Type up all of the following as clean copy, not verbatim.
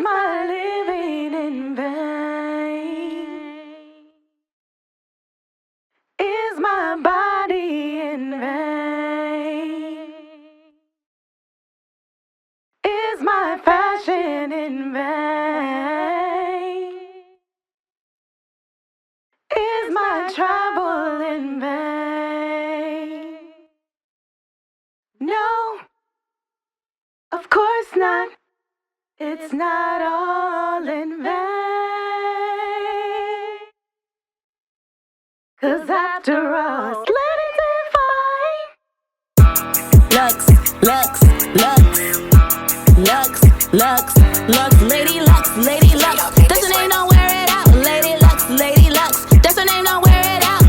my living in vain? Is my body in vain? Is my fashion in vain? Is my travel in vain? No, of course not. It's not all in vain. 'Cause after all, let it define. Lux, Lux, Lux, Lux, Lux, Lux, Lady Lux, Lady Lux. That's her name, don't wear it out. Lady Lux, Lady Lux. That's her name, don't wear it out.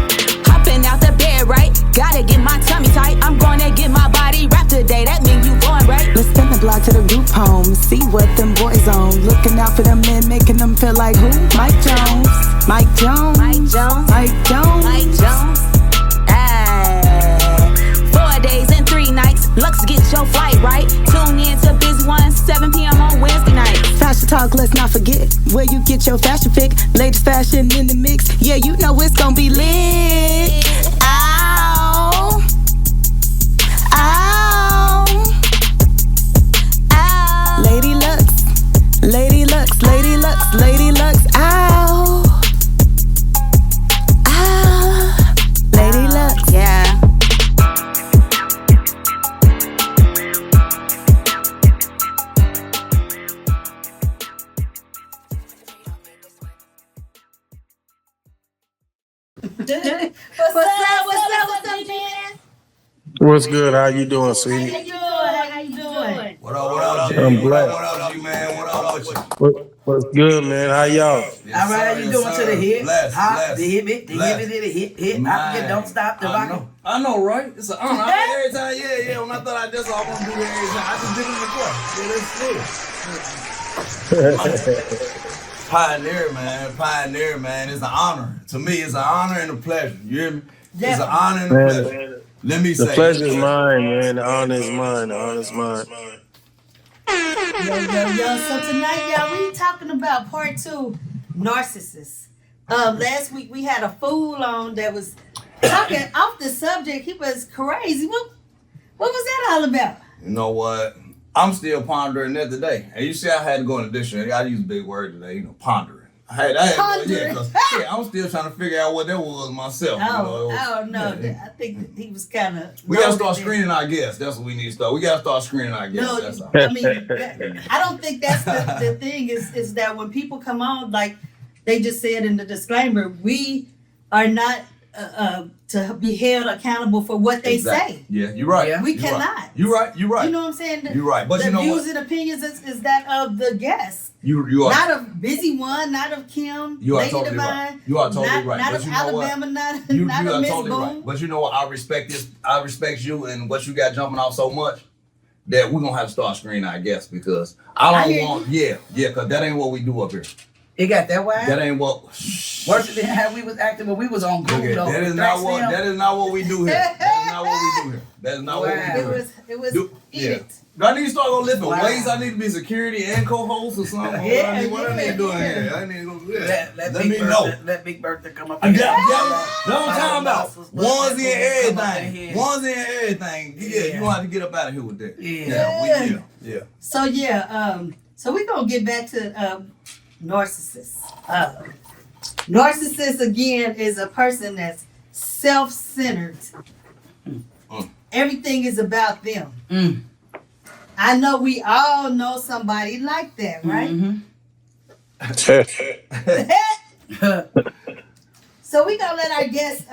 Hopping out the bed, right? Gotta get my tummy tight. I'm gonna get my body wrapped today. That mean you going right. Let's spin the block to the group home. See what them boys on. Looking out for them men, making them feel like who? Mike Jones. Mike Jones. Mike Jones. Mike Jones. Mike Jones. 4 days and 3 nights. Lux, get your flight right. Tune in to Busy One, 7 p.m. on Wednesday night. Fashion talk, let's not forget where you get your fashion pick. Latest fashion in the mix. Yeah, you know it's gonna be lit. Ow. Ow. Ow. Lady Lux. Lady Lux. Lady Lux. Lady Lux. Ow. Ow. Lady Lux. Yeah. What's up, man? What's good? How you doing, sweetie? How you doing? What up, G? I'm blessed. What up, G-Man? What up with you? What's good, man? How y'all? Yes, All right, how you yes, doing sir. to the hit? Blessed, Hop, blessed, the hit, the blessed. hit. I forget, don't stop the rocket. I know, right? It's an honor. Every time, yeah. When I thought I just all gonna do that every time, I just did it before. Yeah, that's it. Pioneer, man. It's an honor. To me, it's an honor and a pleasure. You hear me? It's an honor and a pleasure. Let me say. The pleasure's mine, man. The honor is mine. The honor is mine. Yo. So tonight, y'all, we talking about part 2, Narcissus. Last week we had a fool on that was talking off the subject. He was crazy. What was that all about? You know what? I'm still pondering that today. And you see, I had to go in the dictionary. I use a big word today, pondering. I had Pondering. I'm still trying to figure out what that was myself. No. Yeah. I think that he was kind of. We gotta start screening our guests. That's what we need to start. We gotta start screening our guests. No, That's all. I mean, I don't think that's the thing. Is that when people come on, like they just said in the disclaimer, we are not to be held accountable for what they say. Yeah, you're right. We You're cannot. Right. You're right. You know what I'm saying? You're right. But the you know views what? and opinions is that of the guest. You are Not of Busy One, not of Kim, You are Lady totally Devine. right. You are totally right. Not But of you know what? Alabama, not You of are Miss totally Boone. right. But you know what? I respect this. I respect you and what you got jumping off so much that we're gonna have to start screening our guests because I don't want. Yeah, because that ain't what we do up here. It got that wide? That ain't what. Worse than how we was acting when we was on Google. Okay, that is not what. That is not what we do here. That is not what we do here. That is not what we do here. It was eat it. Do I need to start going lifting weights? I need to be security and co-host or something. What I need to do in here? I need to go. Let me know. Let Big Bertha come up. Yeah. That's what I'm talking about. Onesie and everything. Onesie and everything. Yeah, you gonna have to get up out of here with that. Yeah. So so we're gonna get back to Narcissus. Narcissist again is a person that's self-centered. Everything is about them. I know we all know somebody like that, right? So we're gonna let our guests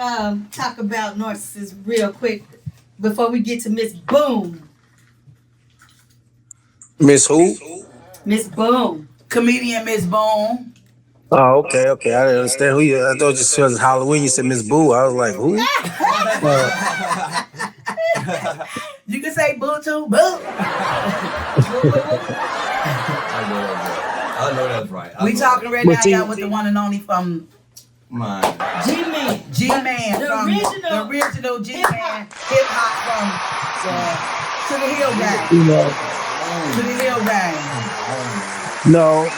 talk about Narcissus real quick before we get to Miss Boone. Miss who? Miss Boone. Comedian Miss Boone. Oh, okay. I didn't understand who you. I thought you said it was Halloween. You said Miss Boo. I was like, who? You can say boo too, boo. I know that's right. We talking right now, y'all, with the one and only from Man. GMan. GMan. The original GMan hip hop from to the Hill Gang. To the Hill Gang. No,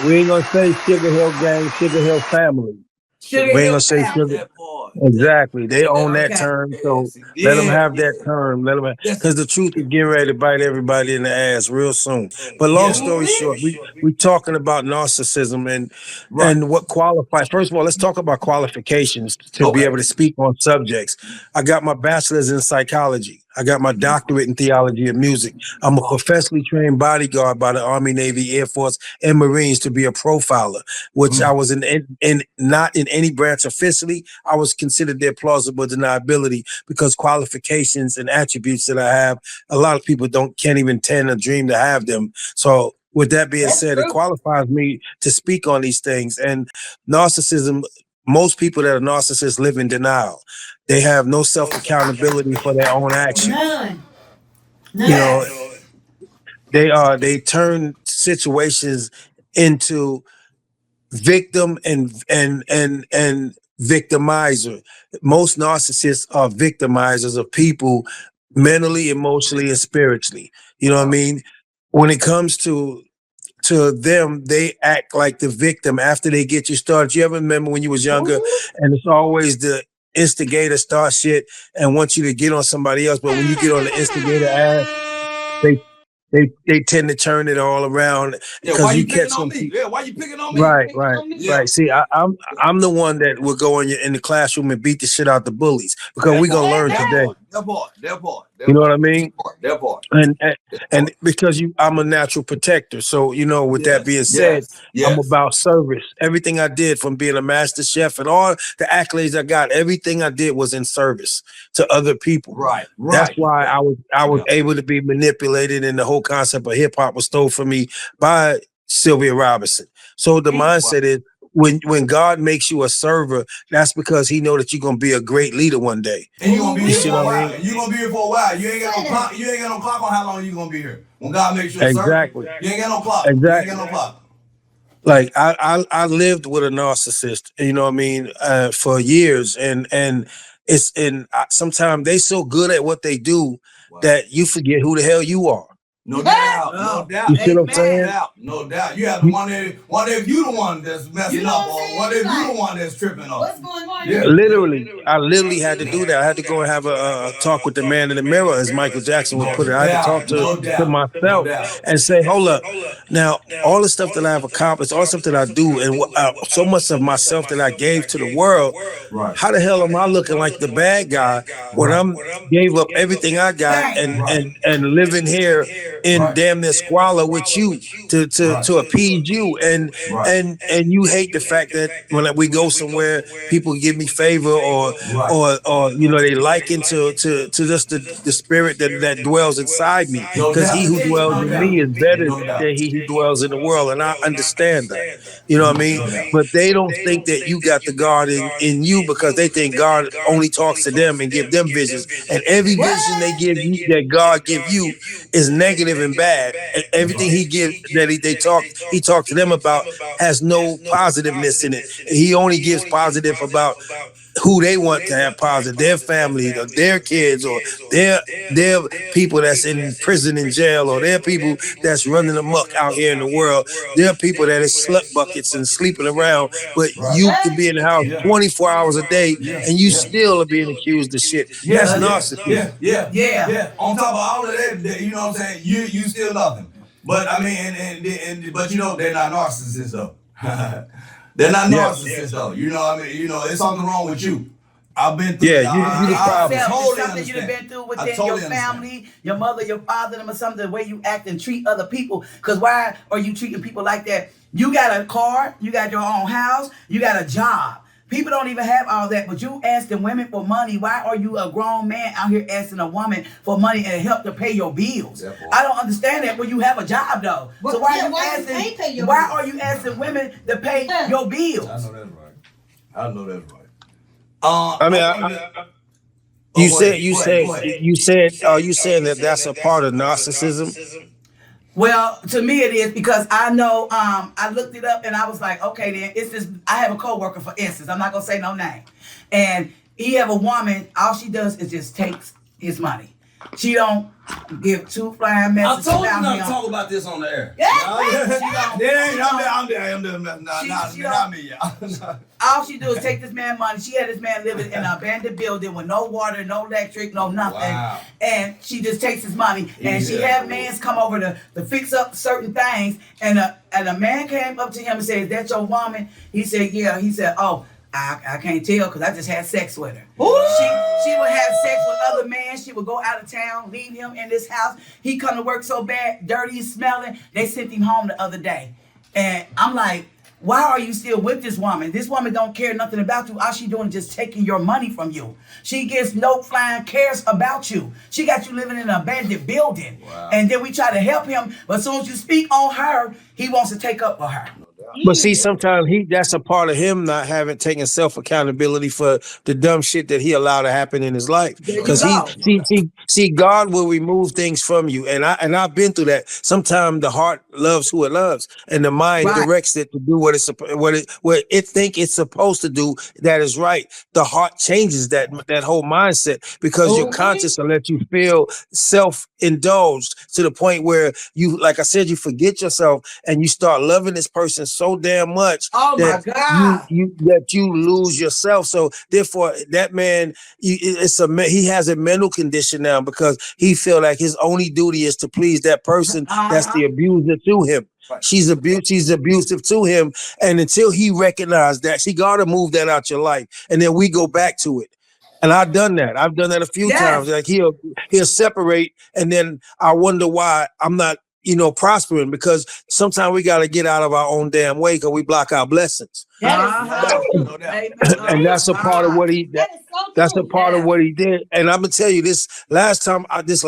we ain't gonna say Sugar Hill Gang, Sugar Hill Family. Sugar We ain't Hill gonna say family. sugar. That part. Exactly. They own that Okay. term, Yeah, so see, let them have yeah. that term. Let them, That's because the truth is getting ready to bite everybody in the ass real soon. But long yeah. story short, we talking about narcissism Right. and what qualifies. First of all, let's talk about qualifications to be Okay. able to speak on subjects. I got my bachelor's in psychology. I got my doctorate in theology of music. I'm a Wow. professionally trained bodyguard by the Army, Navy, Air Force, and Marines to be a profiler, which I was in not in any branch officially. I was considered their plausible deniability because qualifications and attributes that I have, a lot of people can't even tend or dream to have them. So with that being That's said, it true. qualifies me to speak on these things. And narcissism, most people that are narcissists live in denial. They have no self accountability for their own actions. None. You know, None. they turn situations into victim and victimizer. Most narcissists are victimizers of people mentally, emotionally, and spiritually. You know what I mean? When it comes to them, they act like the victim after they get you started. You ever remember when you was younger, and it's always the instigator start shit and wants you to get on somebody else, but when you get on the instigator ass, they they tend to turn it all around Yeah. Why because you you picking catch on them. me? Yeah. Why you picking on me? Right, right, Yeah. right. See, I'm the one that will go in the classroom and beat the shit out the bullies because That we part. gonna learn That today. part. That part. That part. You That know what I part. mean? That part. And and, That and part. because I'm a natural protector, so with that Yes. being said, Yes. I'm Yes. about service. Everything I did, from being a master chef and all the accolades I got, everything I did was in service to other people. Right. That's Right. why I was Yeah. able to be manipulated, and the whole concept of hip hop was stole from me by Sylvia Robinson. So the Wow. mindset is when God makes you a server, that's because He know that you're gonna be a great leader one day. And you gonna be You here see for what a I while. mean? And you gonna be here for a while. You ain't got no clock. You ain't got no clock on how long you gonna be here. When God makes you a servant, Exactly. you ain't got no clock. You ain't got Exactly. no clock. Like I lived with a narcissist, you know what I mean, for years, and sometimes they so good at what they do Wow. that you forget who the hell you are. No doubt. No doubt. You see what I'm No Amen. saying? doubt. No doubt. You have to You- wonder if you the one that's messing You know up, what I'm or saying? wonder if you Like, the one that's tripping off. what's going on Yeah. here? I literally had to do that. I had to go and have a talk with the man in the mirror, as Michael Jackson would No put it. I had to talk doubt. No to doubt. No myself doubt. and say, hold up. Now, all the stuff that I've accomplished, all the stuff that I do, and so much of myself that I gave to the world, Right. how the hell am I looking like the bad guy when Right. I'm gave up everything I got Thank and you. Right. living here in Right. damn near squalor with you Right. to appease you, Right. and you hate the fact that when we go somewhere, people give me favor, Right. or they liken to just the spirit that dwells inside me, No because he doubt. who dwells No in doubt. me is better No doubt. than he who dwells in the world, and I understand that. You know what I mean? No doubt. But they don't think that you got the God in you, because they think God only talks to them and give them visions. And every vision they give you, that God give you, is negative and bad. And everything He gives that he talks to them about has no positiveness in it. He only gives positive about who they want to have positive, their family, or their kids, or their people that's in prison and jail, or their people that's running amok out here in the world. There are people that is slut buckets and sleeping around, but Right. you can be in the house Yeah. 24 hours a day Yeah. and you Yeah. still are being accused of shit. Yeah, That's yeah, narcissism. yeah. On top of all of that, you know what I'm saying? You still love him. But I mean, but they're not narcissists though. They're not Yeah. narcissists though. You know what I mean? It's something wrong with you. I've been through. Yeah, you the problem. Yourself, totally it's something understand. you've been through I within totally your understand. family, your mother, your father, them, or something, the way you act and treat other people. Because why are you treating people like that? You got a car, you got your own house, you got a job. People don't even have all that, but you asking women for money. Why are you a grown man out here asking a woman for money and help to pay your bills? I don't understand that when you have a job though. So why Yeah, are you why you asking? can't pay your Why bills? are you asking women to pay your bills? I know that's right. I know that's right. I mean, you said are you saying that that's a part of narcissism? Well, to me it is, because I know I looked it up and I was like, okay, then it's this. I have a coworker, for instance. I'm not gonna say no name, and he have a woman. All she does is just takes his money. She don't give two flying I messages told you about not to him. talk about this on the air. Yeah, all she do is take this man money. She had this man living in an abandoned building with no water, no electric, no nothing. Wow. And she just takes his money. And she had mans come over to fix up certain things. And a man came up to him and said, "Is that your woman?" He said, "Yeah." He said, "Oh, I can't tell because I just had sex with her." She would have sex with other men. She would go out of town, leave him in this house. He come to work so bad, dirty, smelling. They sent him home the other day. And I'm like, why are you still with this woman? This woman don't care nothing about you. All she doing is just taking your money from you. She gets no flying cares about you. She got you living in an abandoned building. Wow. And then we try to help him, but as soon as you speak on her, he wants to take up for her. But see, sometimes that's a part of him not having taken self accountability for the dumb shit that he allowed to happen in his life. Because see, God will remove things from you, and I've been through that. Sometimes the heart loves who it loves, and the mind directs it to do what it think it's supposed to do. That is right. The heart changes that whole mindset because your conscience will let you feel self-indulged to the point where you, like I said, you forget yourself and you start loving this person so damn much that you lose yourself. So therefore, that man, he has a mental condition now because he feel like his only duty is to please that person that's the abuser to him. She's abusive to him, and until he recognized that, she got to move that out your life, and then we go back to it. And I've done that a few times. Like he'll separate, and then I wonder why I'm not, prospering, because sometimes we got to get out of our own damn way because we block our blessings. And that's a part of what that's a part of what he did. And I'm gonna tell you, this last time I just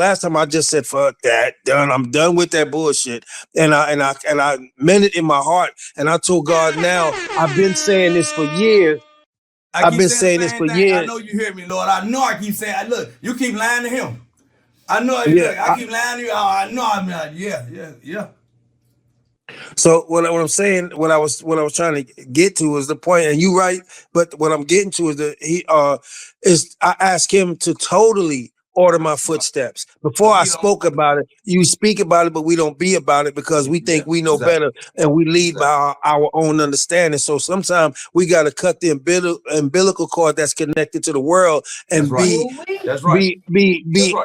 said, fuck that, done. I'm done with that bullshit. And I meant it in my heart. And I told God, now I've been saying this for years. I've been saying this for years. I know you hear me, Lord. I know I keep saying, look, you keep lying to him. I know I keep lying to you. I know I'm not. Yeah. So what I'm saying, what I was trying to get to is the point, and you right, but what I'm getting to is I asked him to totally order my footsteps. Before I spoke about it, you speak about it, but we don't be about it because we think we know better and we lead by our own understanding. So sometimes we got to cut the umbilical cord that's connected to the world and be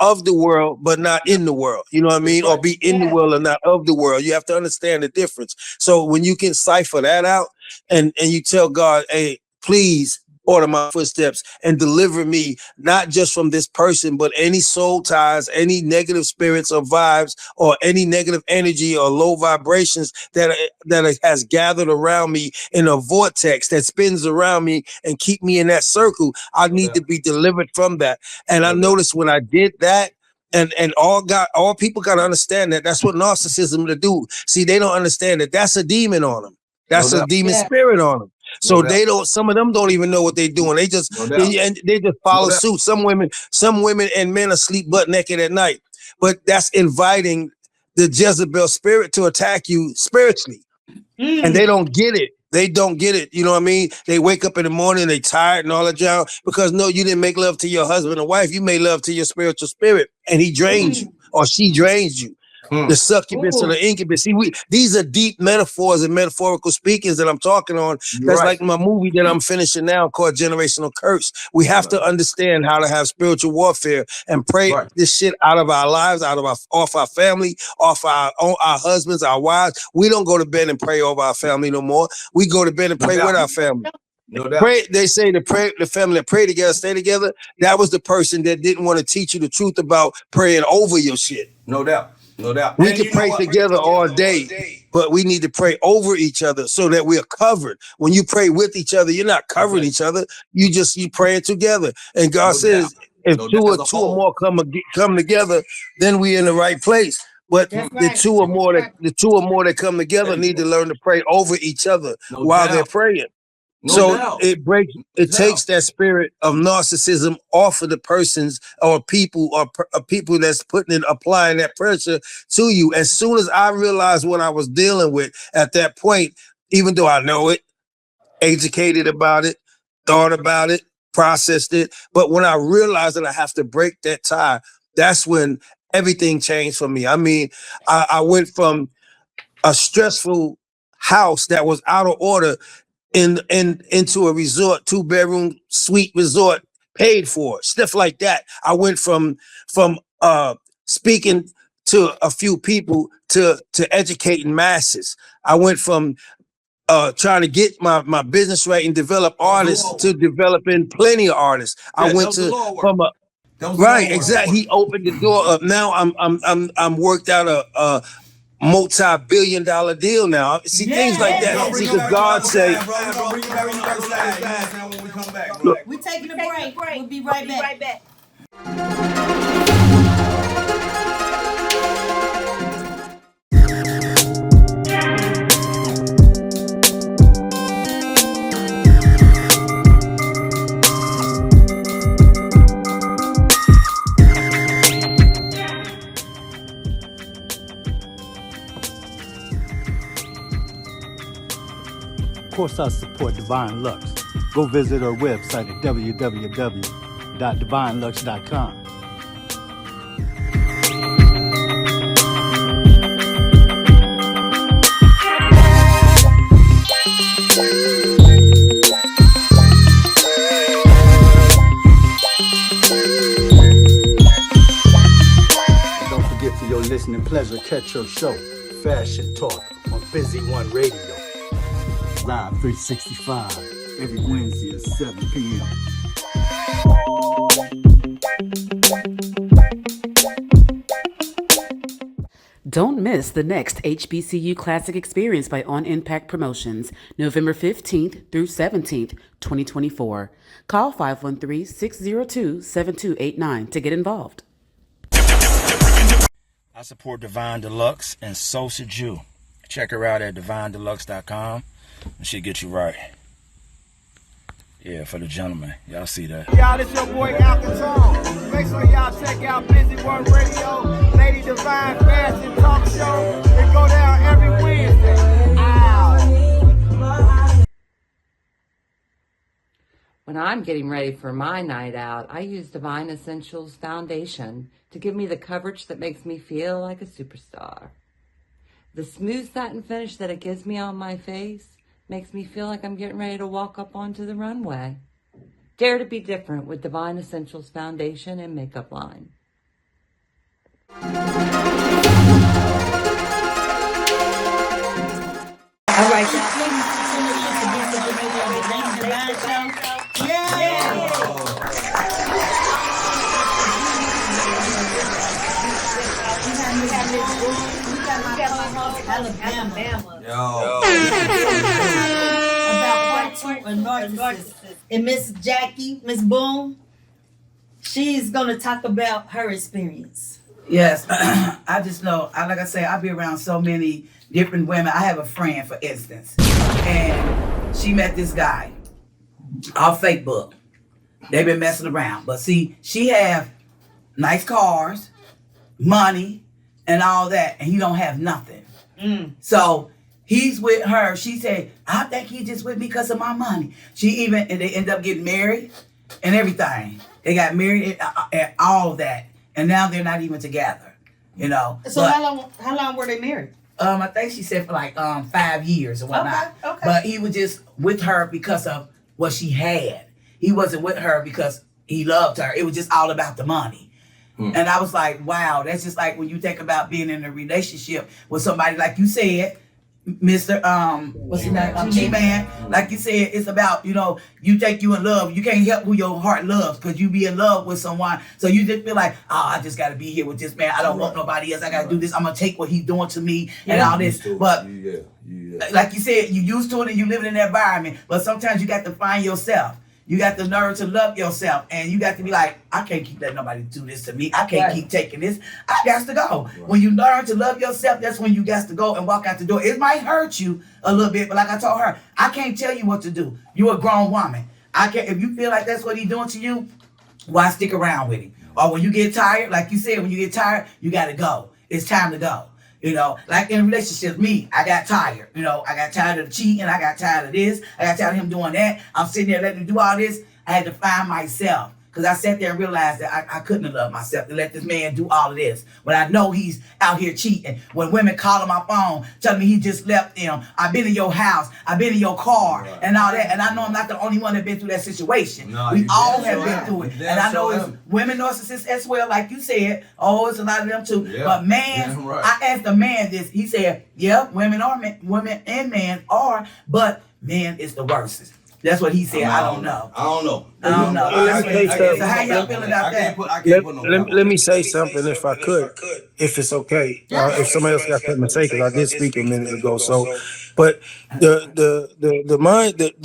of the world, but not in the world. You know what I mean? Or be in the world and not of the world. You have to understand the difference. So when you can cipher that out and you tell God, hey, please order my footsteps and deliver me, not just from this person, but any soul ties, any negative spirits or vibes, or any negative energy or low vibrations that has gathered around me in a vortex that spins around me and keep me in that circle. I need to be delivered from that. And I noticed when I did that, and all people got to understand that that's what narcissism to do. See, they don't understand that that's a demon on them. That's a demon spirit on them. So some of them don't even know what they're doing. They just they just follow suit. Some women and men are sleep butt naked at night. But that's inviting the Jezebel spirit to attack you spiritually. And they don't get it. They don't get it. You know what I mean? They wake up in the morning, they tired and all that junk because no, you didn't make love to your husband or wife. You made love to your spiritual spirit, and he drained you or she drains you. The succubus or the incubus. See, these are deep metaphors and metaphorical speakings that I'm talking on. That's like my movie that I'm finishing now called Generational Curse. We have to understand how to have spiritual warfare and pray this shit out of our lives, off our family, off our husbands, our wives. We don't go to bed and pray over our family no more. We go to bed and pray with our family. No doubt. Pray, they say the family that pray together, stay together. That was the person that didn't want to teach you the truth about praying over your shit. No doubt. No doubt. We can pray together all day, but we need to pray over each other so that we are covered. When you pray with each other, you're not covering each other. You praying together. And God says, if two or more come together, then we in the right place. But the two or more that come together need to learn to pray over each other while they're praying. It takes that spirit of narcissism off of the persons or people that's applying that pressure to you. As soon as I realized what I was dealing with at that point, even though I know it, educated about it, thought about it, processed it, but when I realized that I have to break that tie, that's when everything changed for me. I mean, I went from a stressful house that was out of order into a resort, 2-bedroom suite resort, paid for, stuff like that. I went from speaking to a few people to educating masses. I went from trying to get my business right and develop artists to developing plenty of artists. I went to from a right, exactly. He opened the door up. Now I'm worked out a multi-billion-dollar deal now. See, things like that. See, because God say, We're taking a break. We'll be right back. Of course, I support Devine Lux. Go visit her website at www.divinelux.com. And don't forget, for your listening pleasure, catch your show, Fashion Talk, on Pt.1 Radio. Live 365 every Wednesday at 7 p.m. Don't miss the next HBCU Classic Experience by On Impact Promotions, November 15th through 17th, 2024. Call 513-602-7289 to get involved. I support Divine Deluxe, and so should you. Check her out at divinedeluxe.com. And she get you right. Yeah, for the gentleman. Y'all see that. Y'all, this your boy Alcatraz. Make sure y'all check out Pt.1 Radio, Lady Devine Fashion Talk Show. It go down every Wednesday. Ow. When I'm getting ready for my night out, I use Divine Essentials Foundation to give me the coverage that makes me feel like a superstar. The smooth satin finish that it gives me on my face makes me feel like I'm getting ready to walk up onto the runway. Dare to be different with Divine Essentials Foundation and Makeup Line. All right, y'all. Alabama. About part 2 of Narcissim. And Miss Jackie, Miss Boone, she's gonna talk about her experience. Yes, I just know, like I say, I be around so many different women. I have a friend, for instance, and she met this guy off Facebook. They've been messing around, but see, she have nice cars, money, and all that, and he don't have nothing. So he's with her. She said, I think he's just with me because of my money. And they end up getting married and everything. They got married and all that. And now they're not even together, you know. So how long were they married? I think she said for like 5 years or whatnot. Okay. But he was just with her because of what she had. He wasn't with her because he loved her. It was just all about the money. And I was like, wow, that's just like when you think about being in a relationship with somebody, like you said, Mr. What's his name? GMan. Like you said, it's about, you think you in love. You can't help who your heart loves because you be in love with someone. So you just feel like, I just got to be here with this man. I don't want nobody else. I got to do this. I'm going to take what he's doing to me and all this. But like you said, you used to it and you living in that environment. But sometimes you got to find yourself. You got the nerve to love yourself, and you got to be like, I can't keep letting nobody do this to me. I can't keep taking this. I got to go. Right. When you learn to love yourself, that's when you got to go and walk out the door. It might hurt you a little bit, but like I told her, I can't tell you what to do. You're a grown woman. I can't. If you feel like that's what he's doing to you, why stick around with him? Or when you get tired, like you said, when you get tired, you got to go. It's time to go. Like in relationships, I got tired. I got tired of the cheating. I got tired of this. I got tired of him doing that. I'm sitting there letting him do all this. I had to find myself. Because I sat there and realized that I couldn't have loved myself to let this man do all of this. When I know he's out here cheating. When women call on my phone, telling me he just left them. I've been in your house. I've been in your car and all that. And I know I'm not the only one that been through that situation. No, we all have been through it. And I know it's women narcissists as well, like you said. Oh, it's a lot of them too. Yeah. But man, I asked a man this. He said, yeah, women and men are, but men is the worst. That's what he said. I don't know. I don't know. So how y'all feel about that? Let me say something if I could, if it's okay. If somebody else got something to say, because I did speak a minute ago. So, but the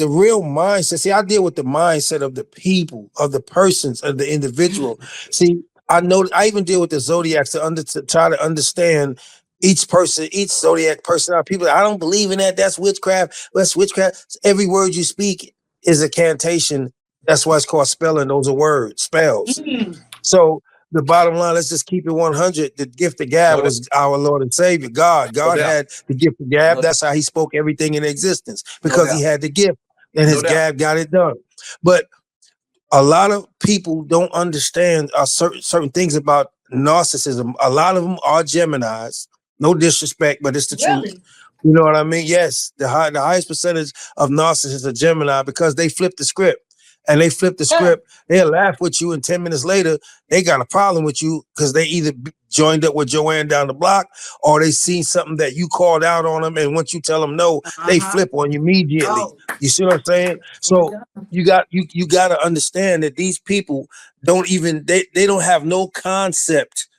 real mindset. See, I deal with the mindset of the people, of the persons, of the individual. See, I know I even deal with the zodiacs to try to understand each person, each zodiac person. People, I don't believe in that. That's witchcraft. That's witchcraft. Every word you speak is a cantation. That's why it's called spelling. Those are words, spells. So the bottom line, let's just keep it 100. The gift of gab was our Lord and Savior, God. God had the gift of gab. That's how he spoke everything in existence, because he had the gift and his gab got it done. But a lot of people don't understand certain things about narcissism. A lot of them are Geminis. No disrespect, but it's the truth. You know what I mean? Yes, the highest percentage of narcissists are Gemini, because they flip the script. And they flip the script. They'll laugh with you, and 10 minutes later, they got a problem with you because they either joined up with Joanne down the block, or they seen something that you called out on them, and once you tell them no, they flip on you immediately. You see what I'm saying? So you got to understand that these people don't even they don't have no concept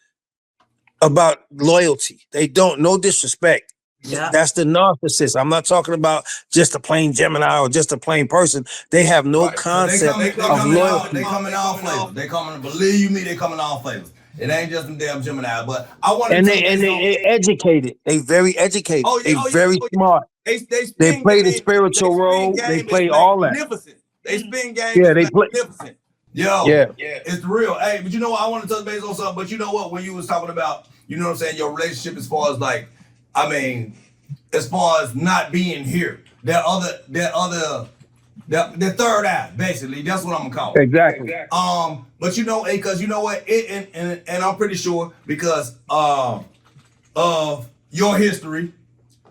about loyalty. They don't. No disrespect. Yeah. That's the narcissist. I'm not talking about just a plain Gemini or just a plain person. They have no concept of loyalty. They come in all flavors. They come in, believe me, they come in all flavors. It ain't just them damn Gemini. But I want to they educated. They very educated. They very smart. They play the spiritual role. They play all that. They spin games. Yeah, they play magnificent. Yo, it's real. Hey, but you know what? I want to touch base on something. But you know what? When you was talking about, you know what I'm saying, your relationship as far as like, I mean, as far as not being here, the third eye, basically, that's what I'm gonna call it. Exactly. But you know, because you know what, and I'm pretty sure because of your history,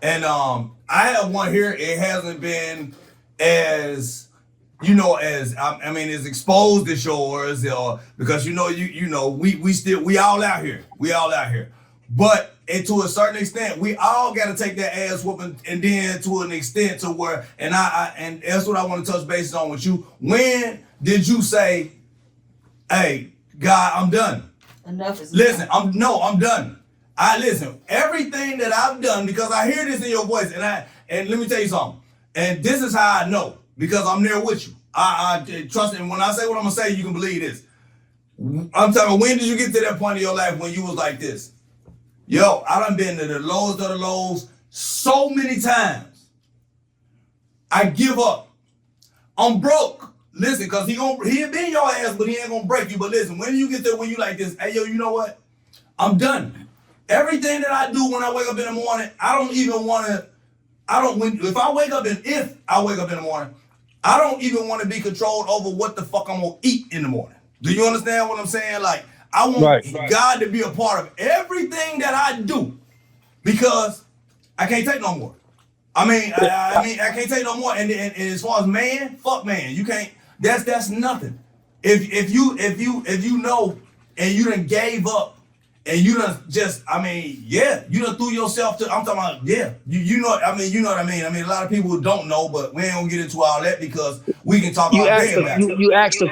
and I have one here. It hasn't been as, you know, as I mean, as exposed as yours, or because you know, we all out here, but. And to a certain extent, we all got to take that ass whooping, and then to an extent to where, and that's what I want to touch base on with you. When did you say, "Hey, God, I'm done"? Enough is listen. I'm done. I listen. Everything that I've done, because I hear this in your voice, and let me tell you something. And this is how I know, because I'm there with you. I trust, and when I say what I'm gonna say, you can believe this. I'm telling you, when did you get to that point in your life when you was like this? Yo, I done been to the lowest of the lows so many times. I give up. I'm broke. Listen, because he'll be in your ass, but he ain't gonna break you. But listen, when you get there, when you like this, hey, yo, you know what? I'm done. Everything that I do when I wake up in the morning, if I wake up in the morning, I don't even want to be controlled over what the fuck I'm gonna eat in the morning. Do you understand what I'm saying? Like, I want God to be a part of everything that I do, because I can't take no more. I mean, I can't take no more. And as far as man, fuck man, you can't. That's nothing. If you know, and you done gave up, and you done just, you done threw yourself to. I'm talking about, you know what I mean. I mean, a lot of people don't know, but we ain't gonna get into all that because we can talk about that. You asked the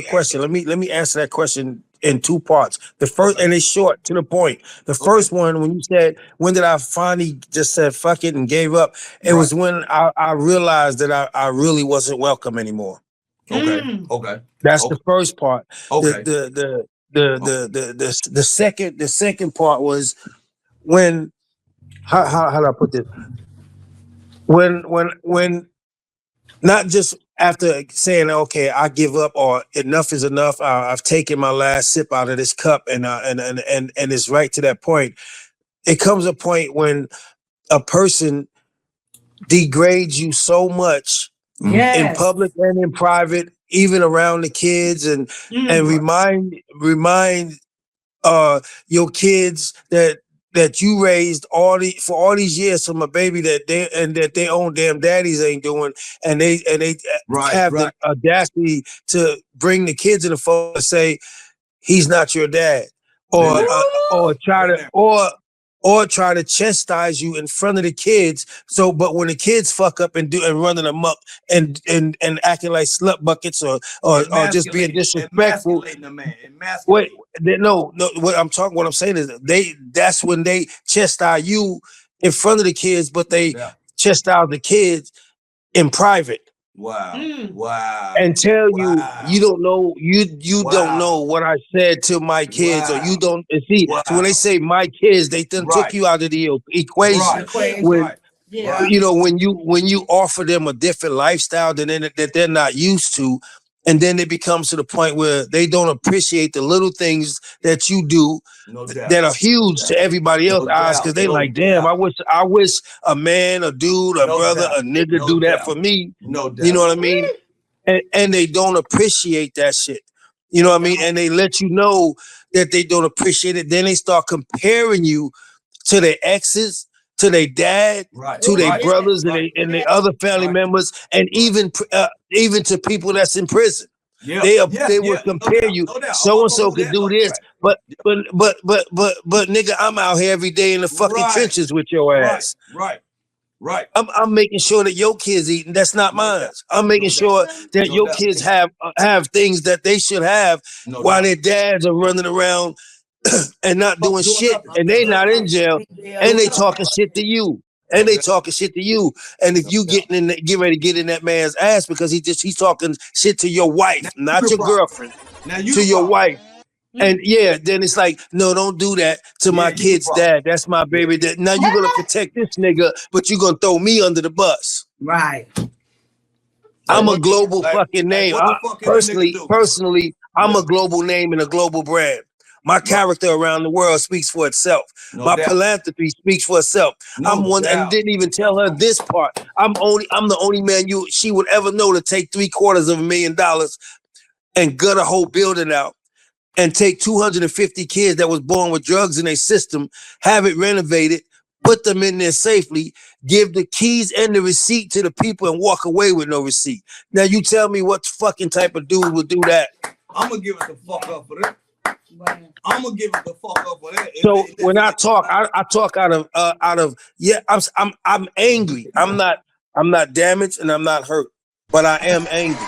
question. Let me answer that question in two parts. The first, and it's short, to the point. The first one, when you said, when did I finally just said fuck it and gave up? It was when I realized that I really wasn't welcome anymore. Okay. That's the first part. Okay. The second part was when, how do I put this? When not just after saying, okay, I give up, or enough is enough, I've taken my last sip out of this cup, and it's right to that point. It comes a point when a person degrades you so much in public and in private. even around the kids, and remind your kids that you raised for all these years from a baby that their own damn daddies ain't doing, and they have the audacity to bring the kids in the phone and say he's not your dad, or try to chastise you in front of the kids. So, but when the kids fuck up and running amok and acting like slut buckets or just being disrespectful. Wait, no. What I'm saying is that's when they chastise you in front of the kids, but they chastise the kids in private. Wow. And tell you you don't know don't know what I said to my kids, or you don't see. So when they say my kids, they then took you out of the equation. When you know when you offer them a different lifestyle that they're not used to, and then it becomes to the point where they don't appreciate the little things that you do that are huge to everybody else's eyes, because they like, damn, I wish a man, a dude, a brother, a nigga do that for me. You know what I mean? And they don't appreciate that shit. You know what I mean? And they let you know that they don't appreciate it. Then they start comparing you to their exes, to their dad, to their brothers, and their other family members, and even to people that's in prison. They will compare you. So and so could do this, but nigga, I'm out here every day in the fucking trenches with your ass. Right. I'm making sure that your kids eating. That's not mine. I'm making sure that your kids have things that they should have while their dads are running around and not doing shit, and they not in jail, and they talking shit to you. And they talking shit to you. And if you get ready to get in that man's ass because he's talking shit to your wife, not your girlfriend, to your wife. And then it's like, no, don't do that to my kid's dad. That's my baby. Now you're gonna protect this nigga, but you're gonna throw me under the bus. Right. I'm a global fucking name. Personally, I'm a global name and a global brand. My character around the world speaks for itself. My philanthropy speaks for itself. I'm one, and didn't even tell her this part. I'm the only man she would ever know to take $750,000 and gut a whole building out, and take 250 kids that was born with drugs in their system, have it renovated, put them in there safely, give the keys and the receipt to the people, and walk away with no receipt. Now you tell me what fucking type of dude would do that? I'm gonna give it the fuck up for that. I'm gonna give it the fuck up for that. So when I talk, I talk out of I'm angry. I'm not damaged and I'm not hurt, but I am angry.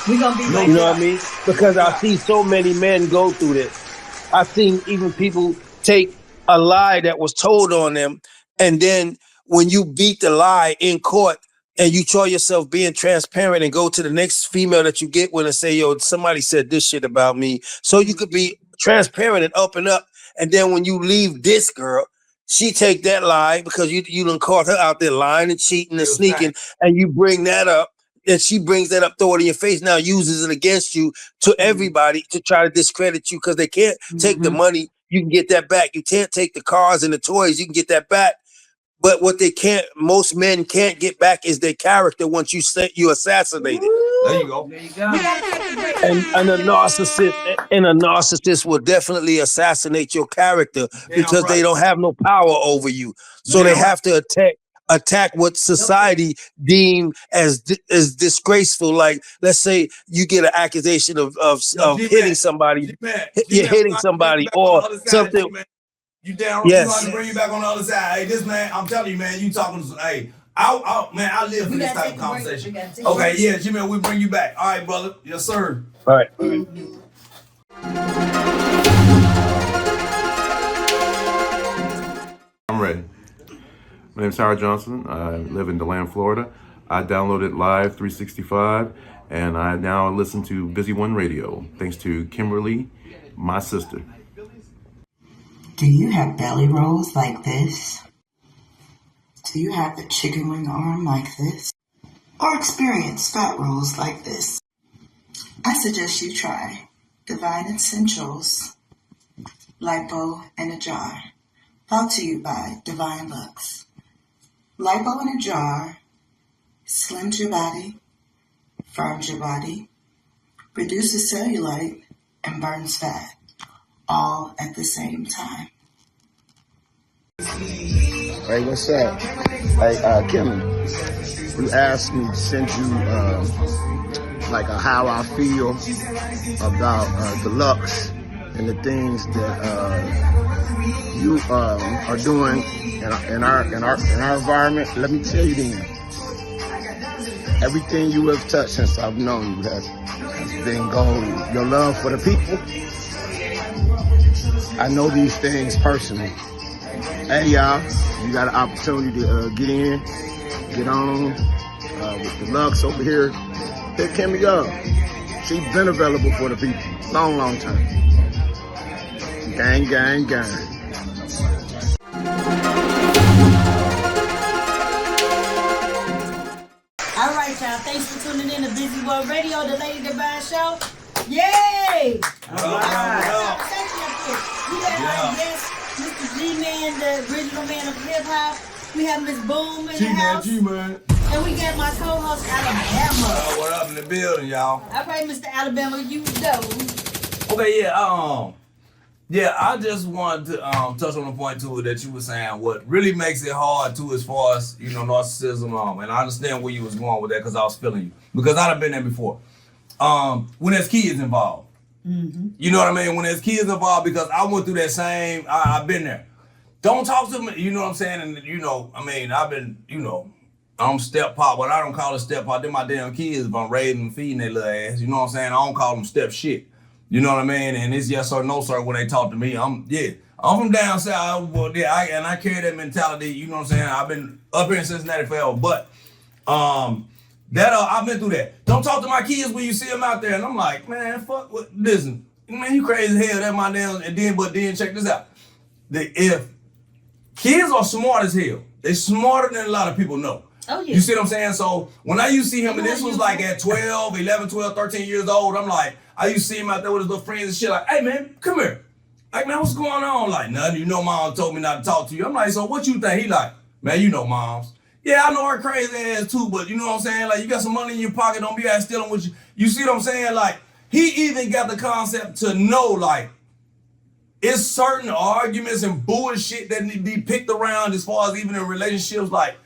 We gonna be You know what I mean? Because I see so many men go through this. I've seen even people take a lie that was told on them, and then when you beat the lie in court and you show yourself being transparent and go to the next female that you get with and say, yo, somebody said this shit about me. So you could be transparent and up. And then when you leave this girl, she take that lie because you done caught her out there lying and cheating and sneaking, and you bring that up. And she brings that up, throw it in your face, now uses it against you to everybody to try to discredit you, because they can't take the money. You can get that back. You can't take the cars and the toys. You can get that back. But what most men can't get back is their character once you assassinate it. There you go. And a narcissist will definitely assassinate your character because they don't have no power over you. So they have to attack what society deem as disgraceful. Like, let's say you get an accusation of hitting somebody, you're hitting somebody or something. You down? Yes. You want to bring you back on the other side. Hey, this man, I'm telling you, man, you talking to hey. I live for this type of conversation. Okay, yeah, G-Man, we'll bring you back. All right, brother. Yes, sir. All right. I'm ready. My name's Howard Johnson. I live in DeLand, Florida. I downloaded Live 365, and I now listen to Busy One Radio, thanks to Kimberly, my sister. Do you have belly rolls like this? Do you have the chicken wing arm like this? Or experience fat rolls like this? I suggest you try Devine Essentials, Lipo in a Jar. Brought to you by Devine Lux. Lipo in a jar slims your body, firms your body, reduces cellulite, and burns fat, all at the same time. Hey, what's up? Hey, Kim, you asked me to send you like how I feel about Deluxe and the things that you are doing in our environment. Let me tell you then, everything you have touched since I've known you has been gold. Your love for the people. I know these things personally. Hey y'all, you got an opportunity to get on with Deluxe over here. Hit Kimmy up. She's been available for the people. Long time. Gang, gang, gang. All right, y'all. Thanks for tuning in to Busy World Radio, the Lady Devine Show. Yay! All right. We have our guest, Mr. GMan, the original man of hip hop. We have Miss Boom in the house. GMan. And we got my co-host, Alabama. What up in the building, y'all? All right, Mr. Alabama, you know. Okay, yeah, I just wanted to touch on the point too that you were saying. What really makes it hard too, as far as narcissism, and I understand where you was going with that because I was feeling you because I've been there before. When there's kids involved, you know what I mean. When there's kids involved, because I went through that same. I've been there. Don't talk to me. You know what I'm saying? And I've been. I'm step pop, but I don't call it step pop. They're my damn kids. If I'm raising and feeding their little ass, you know what I'm saying. I don't call them step shit. You know what I mean? And it's yes or no, sir, when they talk to me. I'm from down south. And I carry that mentality. You know what I'm saying? I've been up here in Cincinnati forever. But I've been through that. Don't talk to my kids when you see them out there. And I'm like, man, fuck. Listen, man, you crazy as hell. That's my damn. But then check this out. If kids are smart as hell, they're smarter than a lot of people know. Oh, yeah. You see what I'm saying? So when I used to see him, and this was like at 12, 11, 12, 13 years old, I'm like, I used to see him out there with his little friends and shit like, hey, man, come here. Like, man, what's going on? Like, nothing. You know, mom told me not to talk to you. I'm like, so what you think? He like, man, you know moms. Yeah, I know her crazy ass too, but you know what I'm saying? Like, you got some money in your pocket, don't be out stealing with you. You see what I'm saying? Like, he even got the concept to know, like, it's certain arguments and bullshit that need to be picked around as far as even in relationships, like,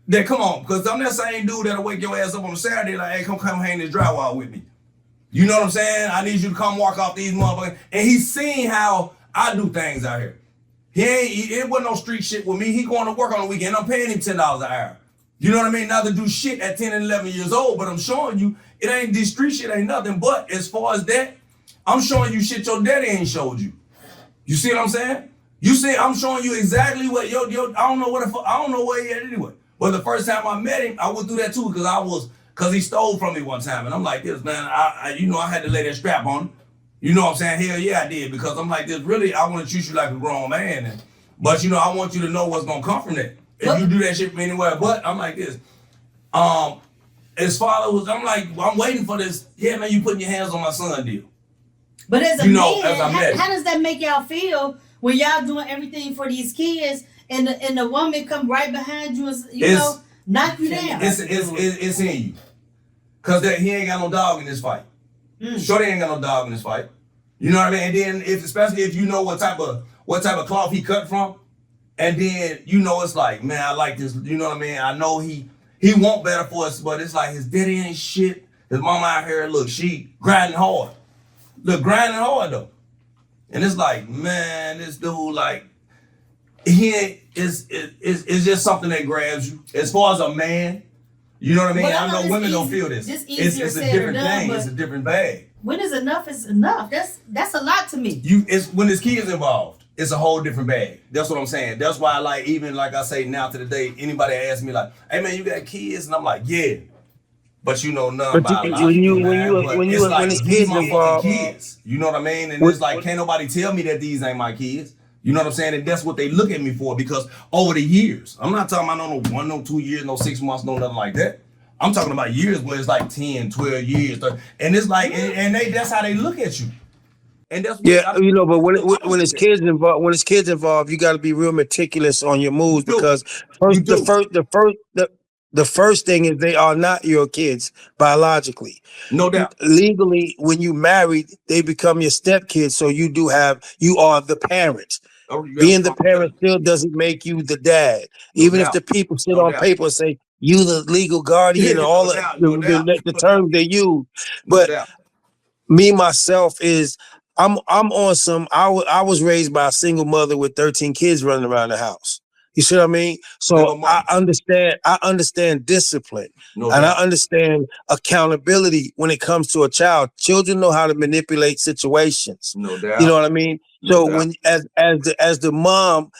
that come on, because I'm that same dude that'll wake your ass up on a Saturday like, hey, come hang this drywall with me. You know what I'm saying? I need you to come walk off these motherfuckers. And he's seen how I do things out here. It wasn't no street shit with me. He going to work on the weekend. I'm paying him $10 an hour. You know what I mean? Not to do shit at 10 and 11 years old, but I'm showing you, it ain't this street shit ain't nothing. But as far as that, I'm showing you shit your daddy ain't showed you. You see what I'm saying? You see, I'm showing you exactly what I don't know I don't know where he at anyway. But the first time I met him, I went through that too because he stole from me one time. And I'm like this, man, I had to lay that strap on him. You know what I'm saying? Hell yeah, I did. Because I'm like this, really, I want to treat you like a grown man. But I want you to know what's going to come from that. If you do that shit from anywhere. But I'm like this. As far as, I'm like, I'm waiting for this, yeah, man, you putting your hands on my son deal. But as a man, how does that make y'all feel when y'all doing everything for these kids and the woman come right behind you and knock you down? It's in you. Because he ain't got no dog in this fight. Shorty ain't got no dog in this fight. You know what I mean? And then especially if you know what type of cloth he cut from, and then it's like, man, I like this. You know what I mean? I know he want better for us, but it's like his daddy ain't shit. His mama out here, look, she grinding hard. Look, grinding hard though. And it's like, man, this dude, like, it's just something that grabs you. As far as a man, you know what I mean? I know women don't feel this. It's a different thing. It's a different bag. When is enough is enough. That's a lot to me. It's when there's kids involved, it's a whole different bag. That's what I'm saying. That's why, like, even like I say now to the day, anybody asks me like, hey man, you got kids? And I'm like, yeah. But you know nothing about it. When it's kids involved, kids. You know what I mean? And it's like, can't nobody tell me that these ain't my kids. You know what I'm saying? And that's what they look at me for, because over the years, I'm not talking about no 1, no 2 years, no 6 months, no nothing like that. I'm talking about years where it's like 10, 12 years. And it's like, and that's how they look at you. And that's what but when it's kids involved, you got to be real meticulous on your moves, because the The first thing is they are not your kids biologically. No doubt. Legally, when you married, they become your stepkids. So you are the parent. Being the parent still doesn't make you the dad. Even if the people sit on paper and say you the legal guardian, all the terms they use. But me myself is I'm on some. I was raised by a single mother with 13 kids running around the house. You see what I mean? So I understand discipline, and I understand accountability when it comes to a child. Children know how to manipulate situations. No doubt. You know what I mean? So when as the mom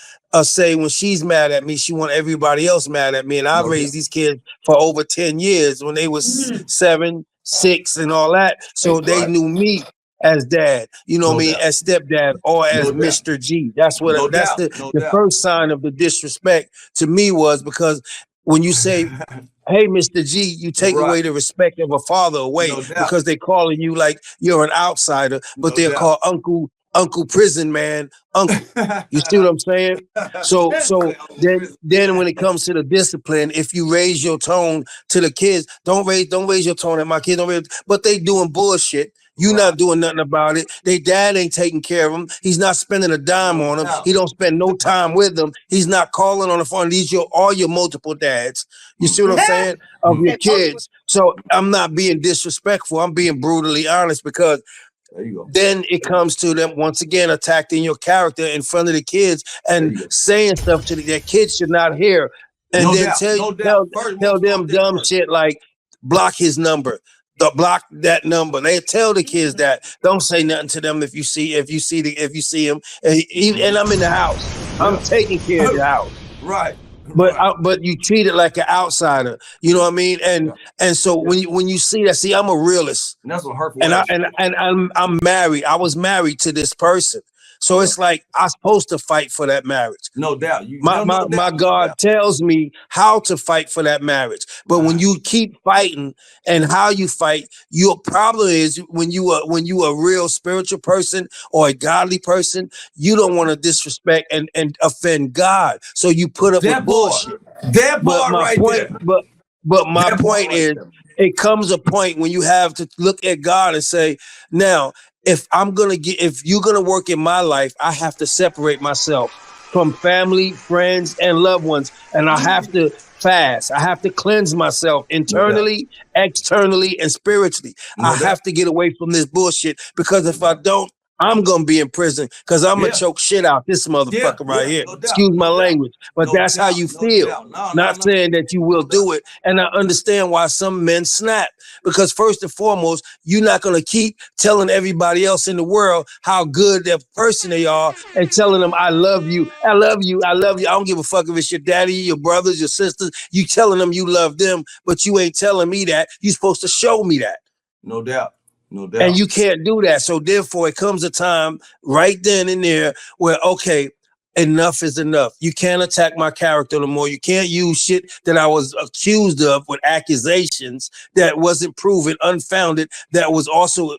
say when she's mad at me, she want everybody else mad at me. And I raised these kids for over 10 years when they was 7, 6, and all that. So they knew me as dad, you know what I mean, as stepdad or as Mr. G. That's what the first sign of the disrespect to me was, because when you say, hey, Mr. G, you take away the respect of a father away because they calling you like you're an outsider, but they'll call Uncle Prison Man, Uncle. You see what I'm saying? So then when it comes to the discipline, if you raise your tone to the kids, don't raise your tone at my kids, but they doing bullshit. You not doing nothing about it. They dad ain't taking care of them. He's not spending a dime on them. He don't spend no time with them. He's not calling on the phone. These all your multiple dads. You see what I'm saying? Of your kids. So I'm not being disrespectful. I'm being brutally honest, because then it comes to them once again attacking your character in front of the kids and saying stuff to their kids should not hear, and tell them dumb shit like block his number, block that number. They tell the kids that. Don't say nothing to them if you see him. And I'm in the house. I'm taking care of the house. Right. But you treat it like an outsider, you know what I mean? And so when you see that, I'm a realist. And that's what hurtful. And I'm married. I was married to this person. So it's like I'm supposed to fight for that marriage. No doubt. My God tells me how to fight for that marriage. But when you keep fighting and how you fight, your problem is when you are a real spiritual person or a godly person, you don't want to disrespect and offend God. So you put up with bullshit. But my point is, it comes a point when you have to look at God and say, now, if you're gonna work in my life, I have to separate myself from family, friends, and loved ones, and I have to fast. I have to cleanse myself internally, externally, and spiritually. I have to get away from this bullshit, because if I don't, I'm gonna be in prison, because I'm gonna choke shit out this motherfucker right here. Excuse my language, but that's how you feel. Not saying that you will do it, and I understand why some men snap, because first and foremost, you're not gonna keep telling everybody else in the world how good that person they are and telling them I love you, I love you, I love you. I don't give a fuck if it's your daddy, your brothers, your sisters. You telling them you love them, but you ain't telling me that. You're supposed to show me that. No doubt. No doubt. And you can't do that. So therefore, it comes a time right then and there where, okay, enough is enough. You can't attack my character no more. You can't use shit that I was accused of with accusations that wasn't proven, unfounded, that was also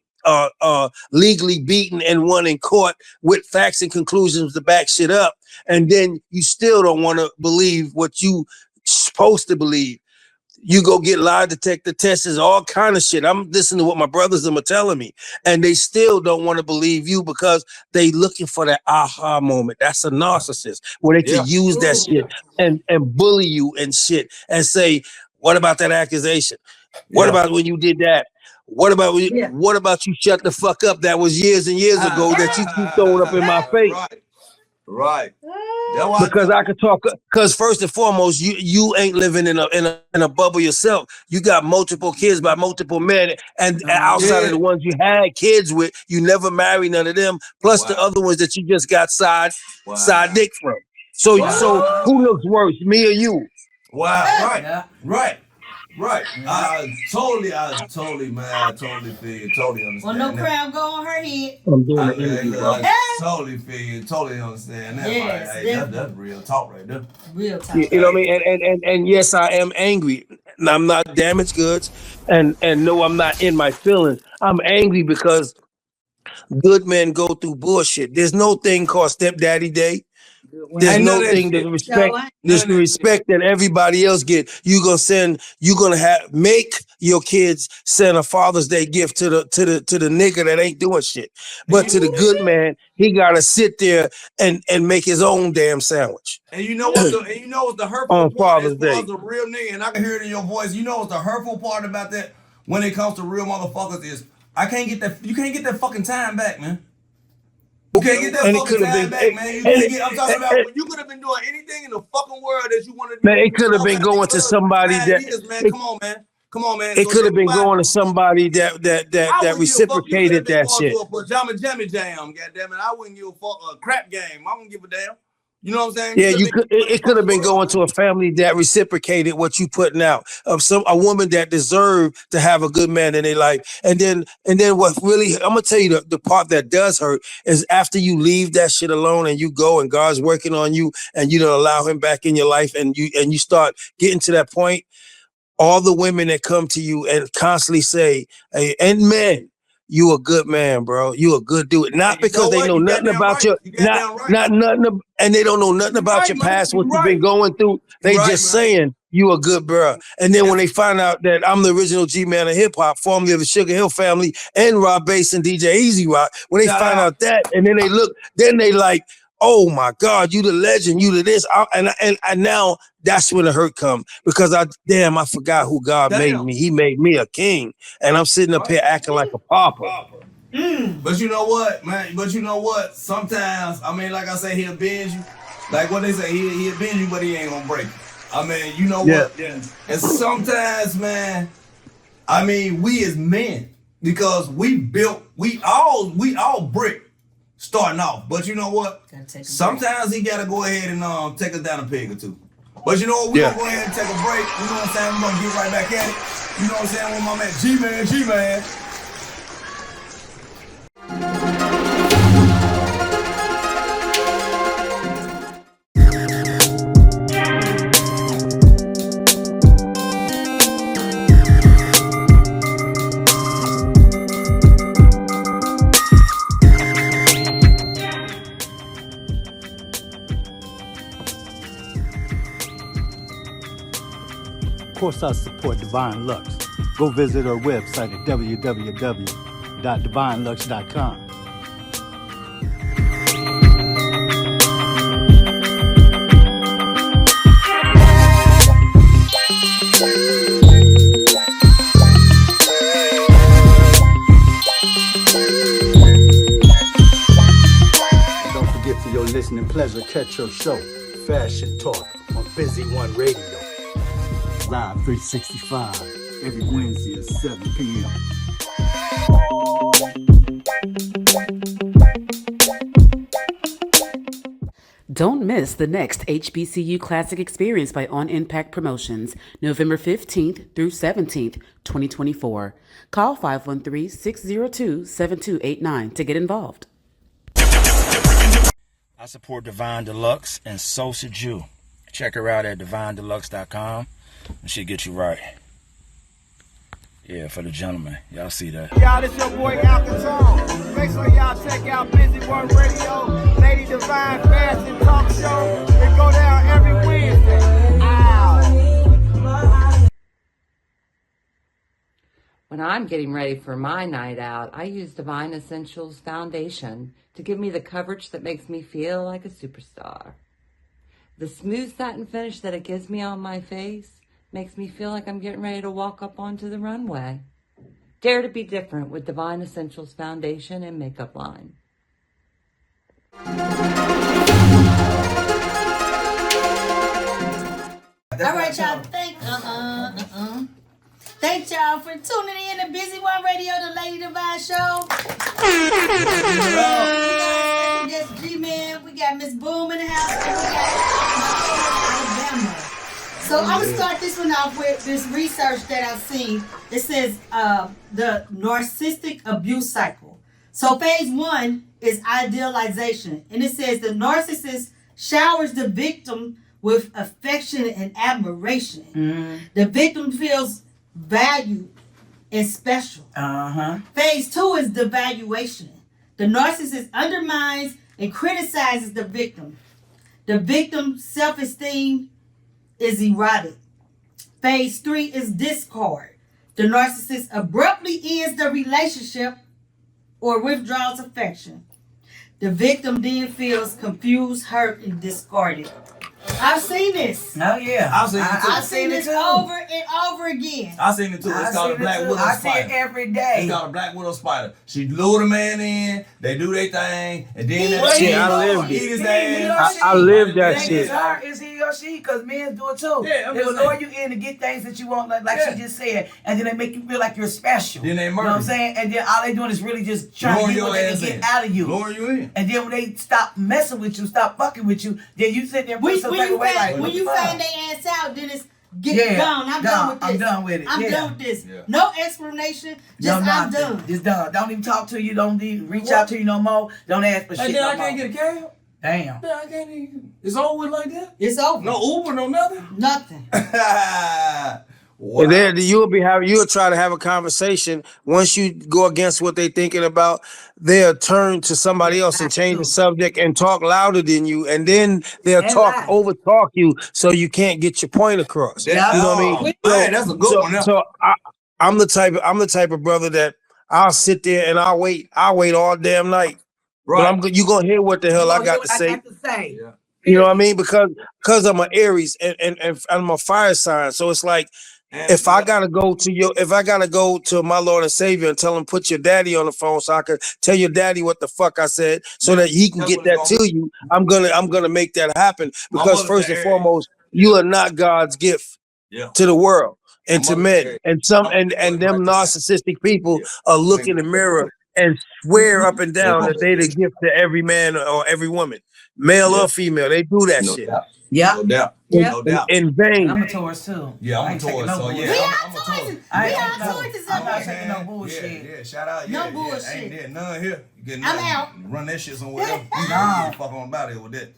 legally beaten and won in court with facts and conclusions to back shit up. And then you still don't want to believe what you supposed to believe. You go get lie detector tests, all kind of shit. I'm listening to what my brothers are telling me, and they still don't want to believe you because they looking for that aha moment. That's a narcissist where they can use that shit and bully you and shit and say, what about that accusation? What about when you did that? What about you shut the fuck up? That was years and years ago that you keep throwing up in my face. Right. Because I could talk. Because first and foremost, you ain't living in a bubble yourself. You got multiple kids by multiple men, and outside of the ones you had kids with, you never married none of them. Plus the other ones that you just got side dick from. So who looks worse, me or you? Wow. Right. I totally feel you. Totally understand. Well, no crown go on her head. I'm doing the interview, bro. Totally feel you. Totally understand that. Yes, right? That's real talk right there. Real talk. You know what I mean? And yes, I am angry. I'm not damaged goods, and no, I'm not in my feelings. I'm angry because good men go through bullshit. There's no thing called stepdaddy day. There's Ain't none no of that thing to shit. respect. None There's of the that shit. respect that everybody else get. You gonna make your kids send a Father's Day gift to the nigga that ain't doing shit. But to the good man, he gotta sit there and make his own damn sandwich. And you know what the hurtful On part as Father's far Day. as the real nigga, and I can hear it in your voice. You know what's the hurtful part about that when it comes to real motherfuckers is you can't get that fucking time back, man. You can't get that And it fucking could have time been, back, man. You can't get. I'm talking about when you could have been doing anything in the fucking world that you wanted to be man, doing. it could have been going to somebody 5 that years, man. it, Come on, man. Come on, man. it So could that's have been why going to somebody I that wouldn't give a fuck. You could have reciprocated been that going to shit. a pajama jammy jam, goddammit. I wouldn't give a fuck a crap game. I wouldn't give a damn. You know what I'm saying? Yeah, You could it could have been going to a family that reciprocated what you putting out of a woman that deserved to have a good man in their life. And then what really, I'm gonna tell you the part that does hurt is after you leave that shit alone and you go and God's working on you and you don't allow him back in your life and you start getting to that point, all the women that come to you and constantly say, hey, and men, you a good man, bro. You a good dude. Not because they know nothing about your, not nothing, and they don't know nothing about your past, what you've been going through. They just saying you a good bro. And then when they find out that I'm the original G-Man of hip hop, formerly of the Sugar Hill family, and Rob Bass and DJ Easy Rock, when they find out that, and then they look, then they like, oh my God, you the legend, you the this, and now that's when the hurt comes because I forgot who God made me. He made me a king, and I'm sitting up here acting like a pauper. But you know what, man? But you know what? Sometimes, I mean, like I say, he'll bend you. Like what they say, he'll bend you, but he ain't gonna break you. I mean, you know what? Yeah. And sometimes, man, I mean, we as men, because we all brick starting off. But you know what? Sometimes he gotta go ahead and take us down a peg or two. But you know what? We're gonna go ahead and take a break. You know what I'm saying? We're gonna get right back at it. You know what I'm saying? With my man G-Man. Of course, I support Devine Lux. Go visit her website at www.divinelux.com. Don't forget for your listening pleasure, catch your show, Fashion Talk, on Busy One Radio. Live 365, every Wednesday at 7 p.m. Don't miss the next HBCU Classic Experience by On Impact Promotions, November 15th through 17th, 2024. Call 513-602-7289 to get involved. I support Devine Deluxe, and so should you. Check her out at DevineDeluxe.com, and she'll get you right. Yeah, for the gentlemen. Y'all see that. Y'all, this your boy Alcatraz. Make sure y'all check out Busy One Radio, Lady Devine Fashion Talk Show. It go down every Wednesday. Ow. When I'm getting ready for my night out, I use Divine Essentials Foundation to give me the coverage that makes me feel like a superstar. The smooth satin finish that it gives me on my face makes me feel like I'm getting ready to walk up onto the runway. Dare to be different with Divine Essentials Foundation and Makeup Line. All right, y'all. Thank y'all for tuning in to Busy One Radio, the Lady Divine Show. We got special guest G-Man. We got Miss Boom in the house. And we got Alabama. So I'm gonna start this one off with this research that I've seen. It says the narcissistic abuse cycle. So phase 1 is idealization, and it says the narcissist showers the victim with affection and admiration. The victim feels valued and special. Phase 2 is devaluation. The narcissist undermines and criticizes the victim. The victim's self-esteem is eroded. Phase 3 is discard. The narcissist abruptly ends the relationship or withdraws affection. The victim then feels confused, hurt, and discarded. I've seen this. Oh yeah, I've seen it too. I've seen this over and over again. I seen it too. It's called a black widow spider. I see it every day. It's called a black widow spider. She lure the man in, they do their thing, and then I lived that shit. Is he or she? Because men do it too. Yeah, they will lure you in to get things that you want, like she just said, and then they make you feel like you're special. Then they murder. You know what I'm saying? And then all they doing is really just trying to get what they can get out of you. Lure you in. And then when they stop messing with you, stop fucking with you, then you sit there and put some type of way like, when you find their ass out, then it's gone. I'm done with this. I'm done with it. I'm done with this. No explanation. Just I'm done. Just done. Don't even talk to you. Don't even reach out to you no more. Don't ask for shit. And then I can't get a cab? Damn. I can't even. It's over with like that? It's over. No Uber, no nothing? Nothing. Wow. And then you'll try to have a conversation. Once you go against what they're thinking about, they'll turn to somebody else and change the subject and talk louder than you, and then they'll over talk you so you can't get your point across. Yeah. You know what I mean? Man, that's a good one. So I'm the type of brother that I'll sit there and I'll wait all damn night. Right. But you gonna hear what the hell I got to say. Yeah. You know what I mean? Because I'm an Aries and I'm a fire sign, so it's like. If I gotta go to my Lord and Savior and tell him put your daddy on the phone so I can tell your daddy what the fuck I said so that he can get that to you, I'm gonna make that happen because first and foremost, you are not God's gift to the world and to men. And and them narcissistic people are look in the mirror and swear up and down that they the gift to every man or every woman, male or female. They do that shit. Yeah. No doubt. Yeah. No doubt. In vain. I'm a Taurus too. Yeah, I'm a Taurus. So yeah, I'm a Taurus. I'm not taking no bullshit. Yeah, shout out. No bullshit. Ain't there none here. I'm out. Run that shit somewhere else. Nah. Fuck on about it with that.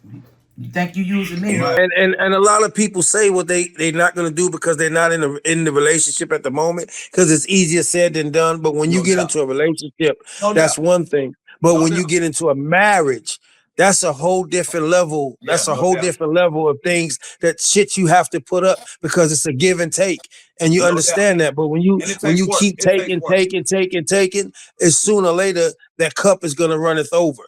You think you using me? And a lot of people say what they're not gonna do because they're not in the relationship at the moment because it's easier said than done. But when you get into a relationship, that's one thing. But when you get into a marriage, that's a whole different level. That's a whole different level of things that shit you have to put up because it's a give and take, and you understand that. But when you keep taking, it's sooner or later that cup is gonna runneth over.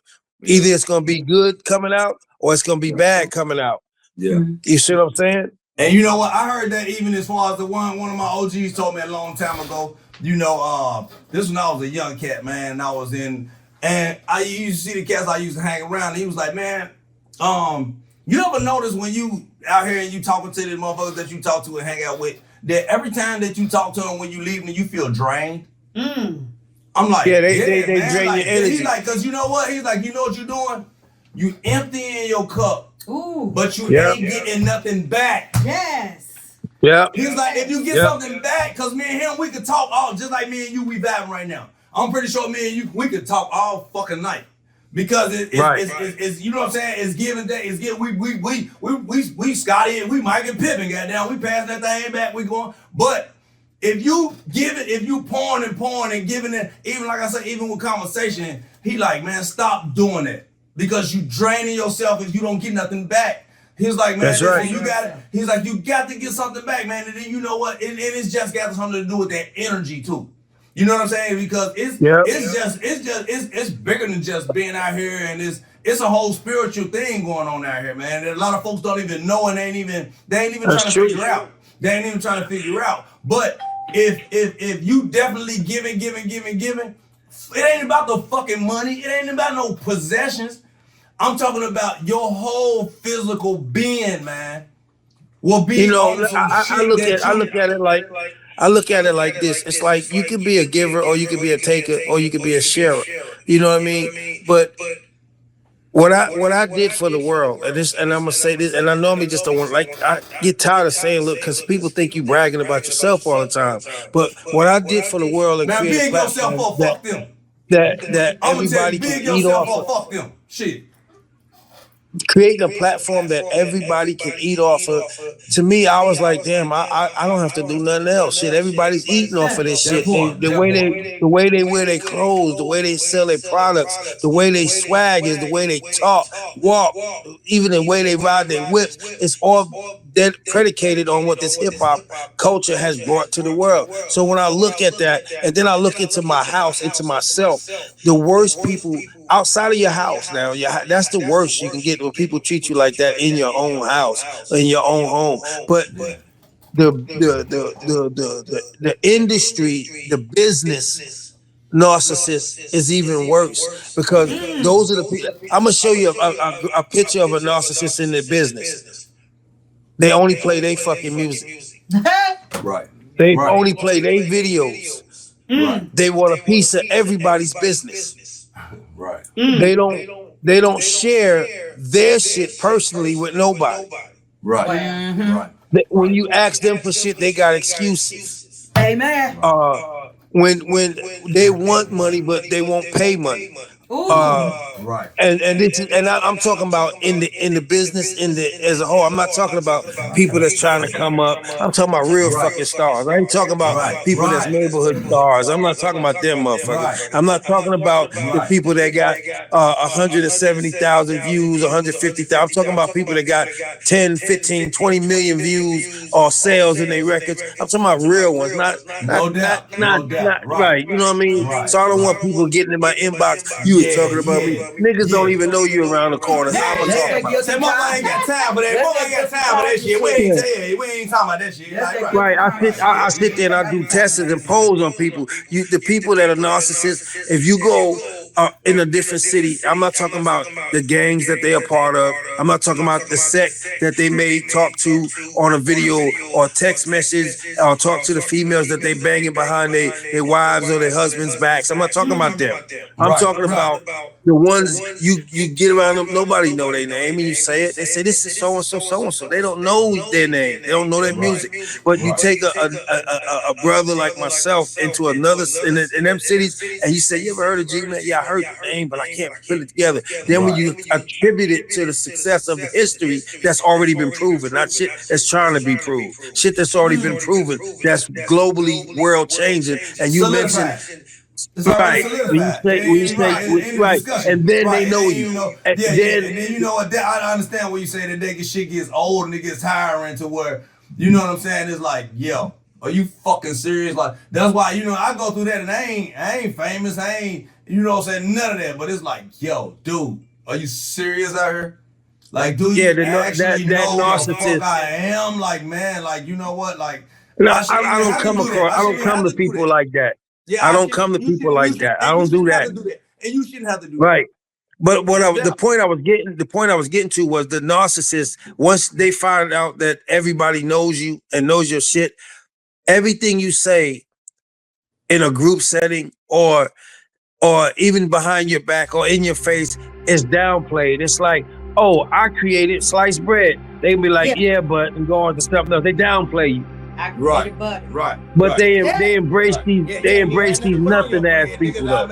Either it's gonna be good coming out or it's gonna be bad coming out. Yeah, you see what I'm saying? And you know what? I heard that even as far as the one of my OGs told me a long time ago. You know, this when I was a young cat, man. And I was in. And I used to see the cats I used to hang around. And he was like, man, you ever notice when you out here and you talking to the motherfuckers that you talk to and hang out with, that every time that you talk to them when you leave them, you feel drained? I'm like, they drain your energy. He's like, because you know what? He's like, you know what you're doing? You emptying your cup, but you ain't getting nothing back. Yes. Yeah. He's like, if you get something back, because me and him, we could talk all just like me and you, we vibing right now. I'm pretty sure me and you, we could talk all fucking night because it's you know what I'm saying? It's giving that. It's giving. We Scotty and we Mike and Pippin. Goddamn, we passing that thing back. We going. But if you give it, if you pouring and giving it, even like I said, even with conversation, he like, man, stop doing that because you draining yourself if you don't get nothing back. He's like, man, that's right. You got it. He's like, you got to get something back, man. And then you know what? It's just got something to do with that energy too. You know what I'm saying? Because it's bigger than just being out here, and it's a whole spiritual thing going on out here, man. And a lot of folks don't even know, and they ain't even trying to figure out. They ain't even trying to figure out. But if you definitely giving, it ain't about the fucking money. It ain't about no possessions. I'm talking about your whole physical being, man. Will be. You know, I look at it like this. It's like you could be a giver or you could be a taker or you could be a sharer. You know what I mean? But what I did for the world, and I'm gonna say this, and I normally just don't want, like, I get tired of saying, look, because people think you bragging about yourself all the time. But what I did for the world and now, create a platform that everybody can eat off of. Fuck them. Shit. creating a platform that everybody can eat off of. To me, I was like, damn, I don't have to do nothing else. Shit, everybody's eating off of this shit. The way they wear their clothes, the way they sell their products, the way they swag is, the way they talk, walk, even the way they ride their whips. It's all that predicated on what this hip hop culture has brought to the world. So when I look at that, and then I look into my house, into myself, the worst people outside of your house now, that's the worst you can get when people treat you like that in your own house, in your own home. But the industry, the business narcissist is even worse, because those are the people. I'm gonna show you a picture of a narcissist in their business. They only play their fucking music. Right. They only play their videos. Right. They want a piece of everybody's business. Right. They don't share their shit personally with nobody. Right. Right. When you ask them for shit, they got excuses. Amen. When they want money, but they won't pay money. Right. And I'm talking about in the business, as a whole. I'm not talking about people that's trying to come up. I'm talking about real fucking stars. I ain't talking about people that's neighborhood stars. I'm not talking about them motherfuckers. I'm not talking about the people that got 170,000 views, 150,000. I'm talking about people that got 10, 15, 20 million views or sales in their records. I'm talking about real ones, not right. You know what I mean? So I don't want people getting in my inbox. You was talking about me. Niggas don't even know you around the corner. That motherfucker ain't got time for that. Motherfucker ain't got time for that shit. We ain't talking about that shit. Right. I sit there and I do tests and polls on people. The people that are narcissists, if you go in a different city, I'm not talking about the gangs that they are part of. I'm not talking about the sect that they may talk to on a video or text message, or talk to the females that they banging behind their wives or their husbands' backs. I'm not talking about them. I'm talking about the ones you get around them, nobody know their name, and you say it, they say this is so and so, so and so. They don't know their name, they don't know their music. But you take a brother like myself into another in them cities, and you say, you ever heard of GMan? Yeah, I heard the name, but I can't put it together. Then when you attribute it to the success of the history that's already been proven, not shit that's trying to be proved, shit that's already been proven, that's globally world changing, and you mention. Right. When you say, right, and then they know you. And then you know what? I understand what you say, that shit gets old and it gets tiring to where, you know what I'm saying? It's like, yo, are you fucking serious? Like, that's why, I go through that and I ain't famous. I ain't, you know what I'm saying? None of that. But it's like, yo, dude, are you serious out here? Like, do you actually know what the fuck I am? Like, man, like, you know what? Like, no, I don't come to people like that. Yeah, I don't come to people like that. I don't do that. And you shouldn't have to do that. Right. But the point I was getting to was the narcissist, once they find out that everybody knows you and knows your shit, everything you say in a group setting or even behind your back or in your face is downplayed. It's like, oh, I created sliced bread. They be like, yeah, but, and go on to stuff else. They downplay you. Right. But they embrace these nothing ass people though.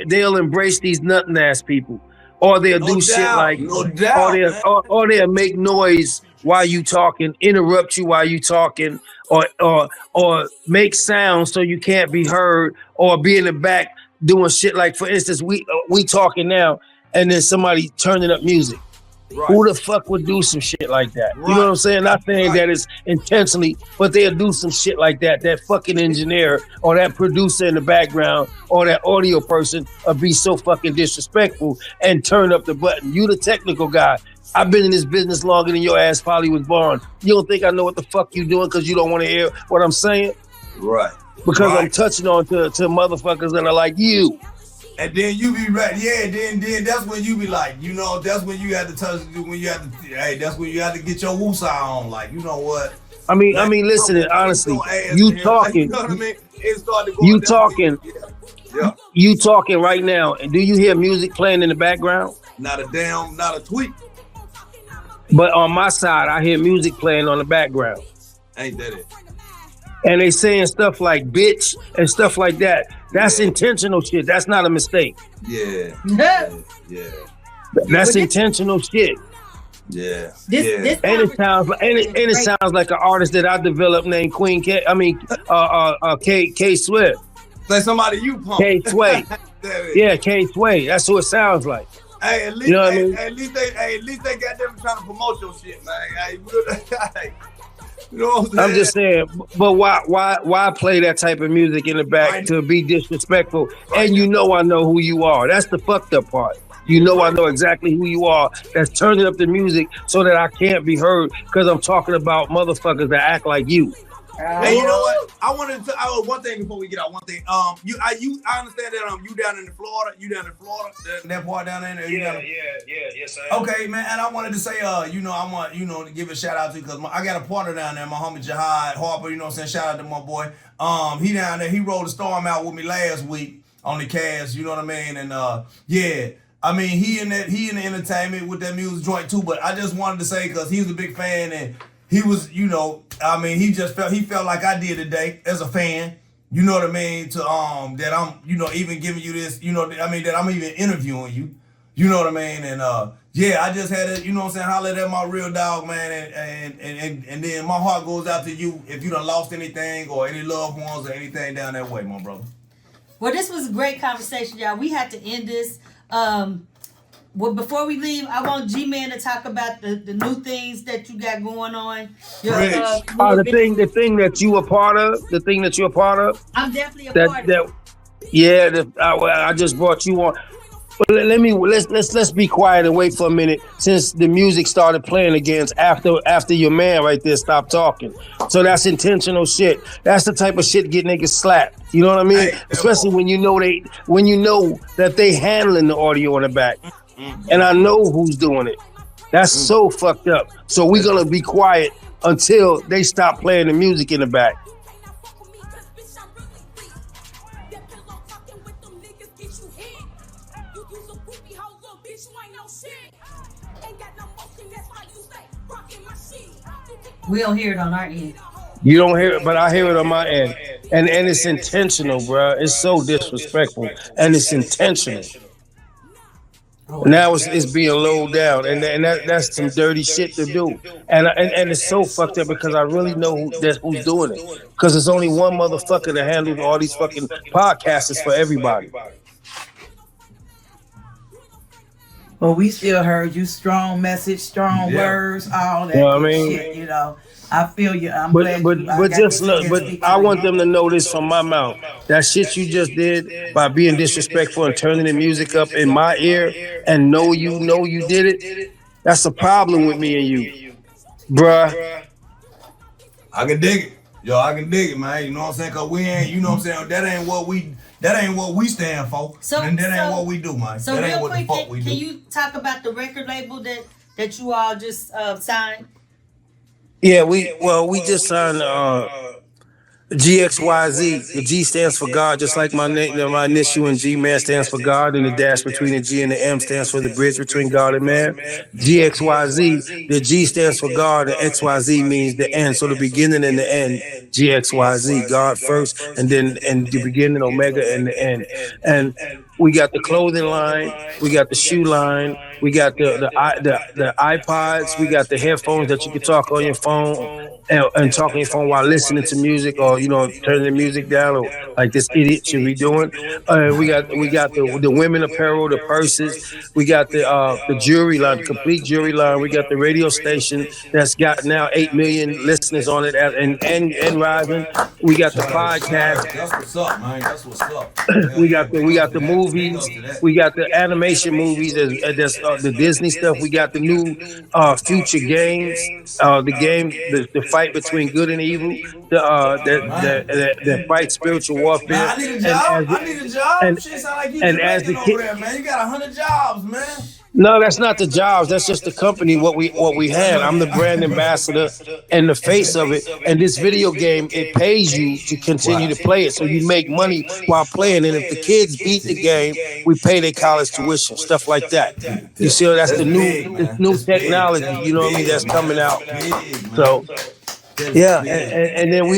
They'll embrace these nothing ass people, or they'll do shit like, or they'll make noise while you talking, interrupt you while you talking, or make sounds so you can't be heard, or be in the back doing shit like, for instance, we talking now, and then somebody turning up music. Right. Who the fuck would do some shit like that? Right. You know what I'm saying? Not saying that it's intentionally, but they'll do some shit like that. That fucking engineer or that producer in the background or that audio person will be so fucking disrespectful and turn up the button. You the technical guy. I've been in this business longer than your ass probably was born. You don't think I know what the fuck you doing because you don't want to hear what I'm saying? Right. Because I'm touching on to motherfuckers that are like you. And then you be right, then that's when you be like, that's when you have to touch, that's when you have to get your woosah on, like, you know what? I mean, listen, honestly, you talking, you know what I mean? It started to go you talking, you talking right now, and do you hear music playing in the background? Not a tweet. But on my side, I hear music playing on the background. Ain't that it? and they saying stuff like bitch and stuff like that. That's intentional shit. That's not a mistake. Yeah. Yeah. That's intentional shit. Yeah. This And it sounds like it sounds like an artist that I developed named Queen K. I mean, K Swift. Like somebody you pump. K Sway. Yeah, K Sway. That's who it sounds like. Hey, at least, you know what I mean? at least they got them trying to promote your shit, man. You know what I'm saying? I'm just saying, but why play that type of music in the back to be disrespectful? And you know I know who you are. That's the fucked up part. You know I know exactly who you are. That's turning up the music so that I can't be heard because I'm talking about motherfuckers that act like you. Hey, you know what? I wanted to. One thing before we get out. One thing. I understand that you down in Florida. You down in Florida. That part down there. Yes, I am. Okay, man. And I wanted to say, I want to give a shout out to because I got a partner down there, my homie Jihad Harper. You know what I'm saying? Shout out to my boy. He down there. He rolled a storm out with me last week on the cast. You know what I mean? And yeah. I mean, he in the entertainment with that music joint too. But I just wanted to say because he was a big fan and he was, he felt like I did today as a fan. You know what I mean? To that I'm, even giving you this, that I'm even interviewing you. You know what I mean? And yeah, I just had to, holler at my real dog, man, and then my heart goes out to you if you done lost anything or any loved ones or anything down that way, my brother. Well, this was a great conversation, y'all. We had to end this. Well, before we leave, I want GMan to talk about the new things that you got going on. The thing that you a part of. The thing that you're a part of. I'm definitely a part of it. I just brought you on. But let's be quiet and wait for a minute since the music started playing again after your man right there stopped talking. So that's intentional shit. That's the type of shit get niggas slapped. You know what I mean? Especially when you know that they handling the audio in the back. And I know who's doing it. That's so fucked up. So we're gonna be quiet until they stop playing the music in the back. We don't hear it on our end. You don't hear it, but I hear it on my end. And it's intentional, bro. It's so disrespectful. And it's intentional. Now it's being low down, and that's some dirty shit to do, and it's so fucked up because I really know who's doing it, because there's only one motherfucker that handles all these fucking podcasts for everybody. Well, we still heard you. Strong message, strong words, all that shit. I feel you. I'm glad. But just look. But I want them to know this from my mouth. That shit you just did by being disrespectful and turning the music up in my ear, and know you did it. That's a problem with me and you, bruh. I can dig it. Yo, I can dig it, man. You know what I'm saying? Cause we ain't, you know what I'm saying? That ain't what we stand for. And that ain't what we do, man. So that ain't real what the quick, fuck we do. can you talk about the record label that you all just signed? Yeah, we just signed GXYZ. The G stands for God, just like my name, my initial in GMan stands for God, and the dash between the G and the M stands for the bridge between God and man. GXYZ, the G stands for God, and XYZ means the end. So the beginning and the end, GXYZ, God first, and then the beginning, Omega, and the end. And we got the clothing line, we got the shoe line, we got the iPods, we got the headphones that you can talk on your phone and talk on your phone while listening to music, or turning the music down, or like this idiot should be doing. We got the women apparel, the purses, we got the jewelry line, the complete jewelry line. We got the radio station that's got now 8 million listeners on it and rising. We got the podcast. That's what's up, man. That's what's up. We got the movies. We got the animation movies. That's the Disney stuff. We got the new future games. The fight between good and evil. The fight spiritual warfare. Man, I need a job. Shit sound like you directing over there, man. You got 100 jobs, man. No, that's not the jobs. That's just the company. What we had. I'm the brand ambassador and the face of it. And this video game, it pays you to continue to play it, so you make money while playing. And if the kids beat the game, we pay their college tuition, stuff like that. You see, that's the new technology. You know what I mean? That's coming out. So. Yeah, and then we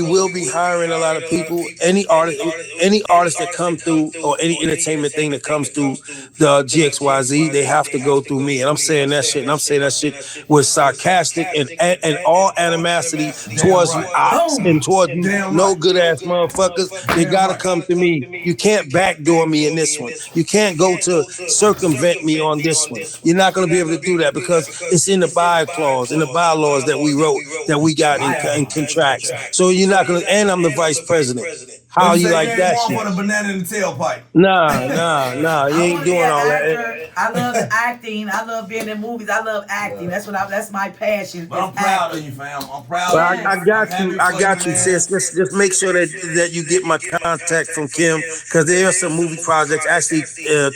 will be hiring a lot of people. Any artist that come through, or any entertainment thing that comes through the GXYZ, they have to go through me. And I'm saying that shit, and I'm saying that shit with sarcastic and all animosity towards you ops and towards you no good ass motherfuckers. They gotta come to me. You can't backdoor me in this one. You can't go to circumvent me on this one. You're not gonna be able to do that because it's in the by clause, in the bylaws that we wrote, that we got in contracts. So you're not gonna, and I'm the vice president. How you like that shit? For the banana in the tailpipe. Nah. You ain't doing all that. I love acting. I love being in movies. I love acting. That's my passion. But I'm proud of you, fam. I'm proud Well, of you. I got you, sis. Just make sure that you get my contact from Kim, because there are some movie projects. Actually,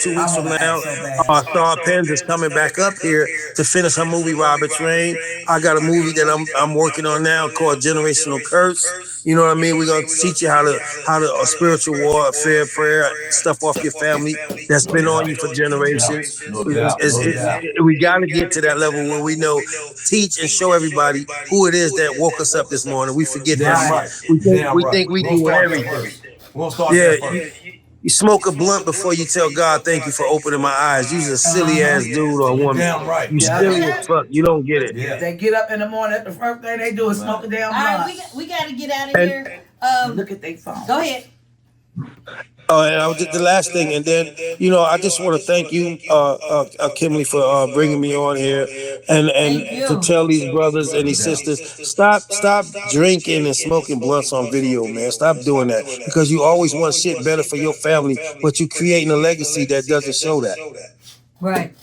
2 weeks from now, Star Pens is coming back up here to finish her movie Robert Train. I got a movie that I'm working on now called Generational Curse. You know what I mean? We're gonna teach you how to spiritual warfare, prayer, stuff off your family that's been on you for generations. We got to get to that level where we know, teach and show everybody who it is that woke us up this morning. We forget that shit. We think we do everything. We'll start there first. You smoke a blunt before you tell God, thank you for opening my eyes. You're a silly ass dude or woman. Damn right. You silly as fuck. You don't get it. They get up in the morning, the first thing they do is smoke a damn blunt. All right, we got to get out of here. Look at their phone. Go ahead. And the last thing, and then I just want to thank you, Kimberly, for bringing me on here, and to tell these brothers and these sisters, stop drinking and smoking blunts on video, man. Stop doing that, because you always want shit better for your family, but you creating a legacy that doesn't show that. Right.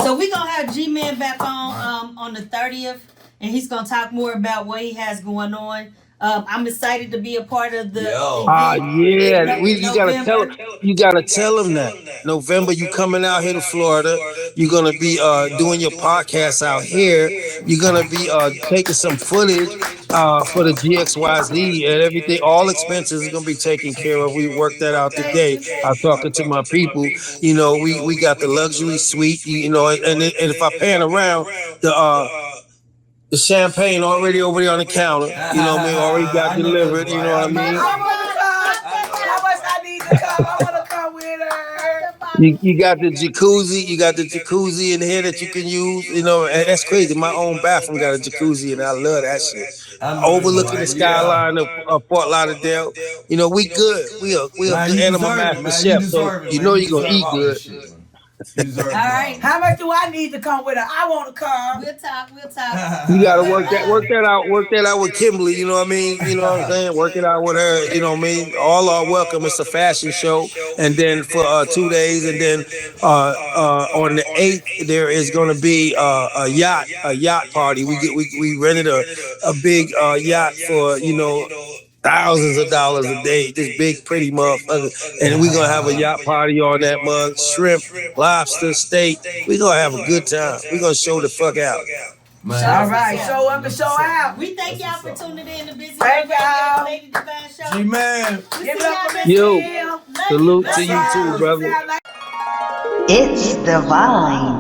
So we're gonna have GMan back on the 30th, and he's gonna talk more about what he has going on. I'm excited to be a part of the event. You gotta tell them that November you coming out here to Florida. You're gonna be doing your podcast out here. You're gonna be taking some footage for the GXYZ and everything. All expenses are gonna be taken care of. We worked that out today. I'm talking to my people. We got the luxury suite. And if I pan around the champagne already over there on the counter, already got delivered, you know what I mean? How much I need to come? I want to come with her. You got the jacuzzi in here that you can use, and that's crazy. My own bathroom got a jacuzzi, and I love that shit. Overlooking the skyline of Fort Lauderdale. We good. We a good animal master chef, so you're gonna eat good. All right. How much do I need to come with her? I want to come. We'll talk. You gotta work that out with Kimberly, you know what I mean? You know what I'm saying? Work it out with her, you know what I mean? All are welcome. It's a fashion show. And then for 2 days, and then on the 8th there is gonna be a yacht party. We rented a big yacht for thousands of dollars a day, this big pretty motherfucker, and we're gonna have a yacht party on that mug. Shrimp, lobster, steak. We're gonna have a good time. We're gonna show the fuck out. All right, show up and show out. We thank y'all for tuning in to Busy Thank y'all. Lady Devine Show. GMan. Give it up for Yo, salute to you too, brother. It's Devine.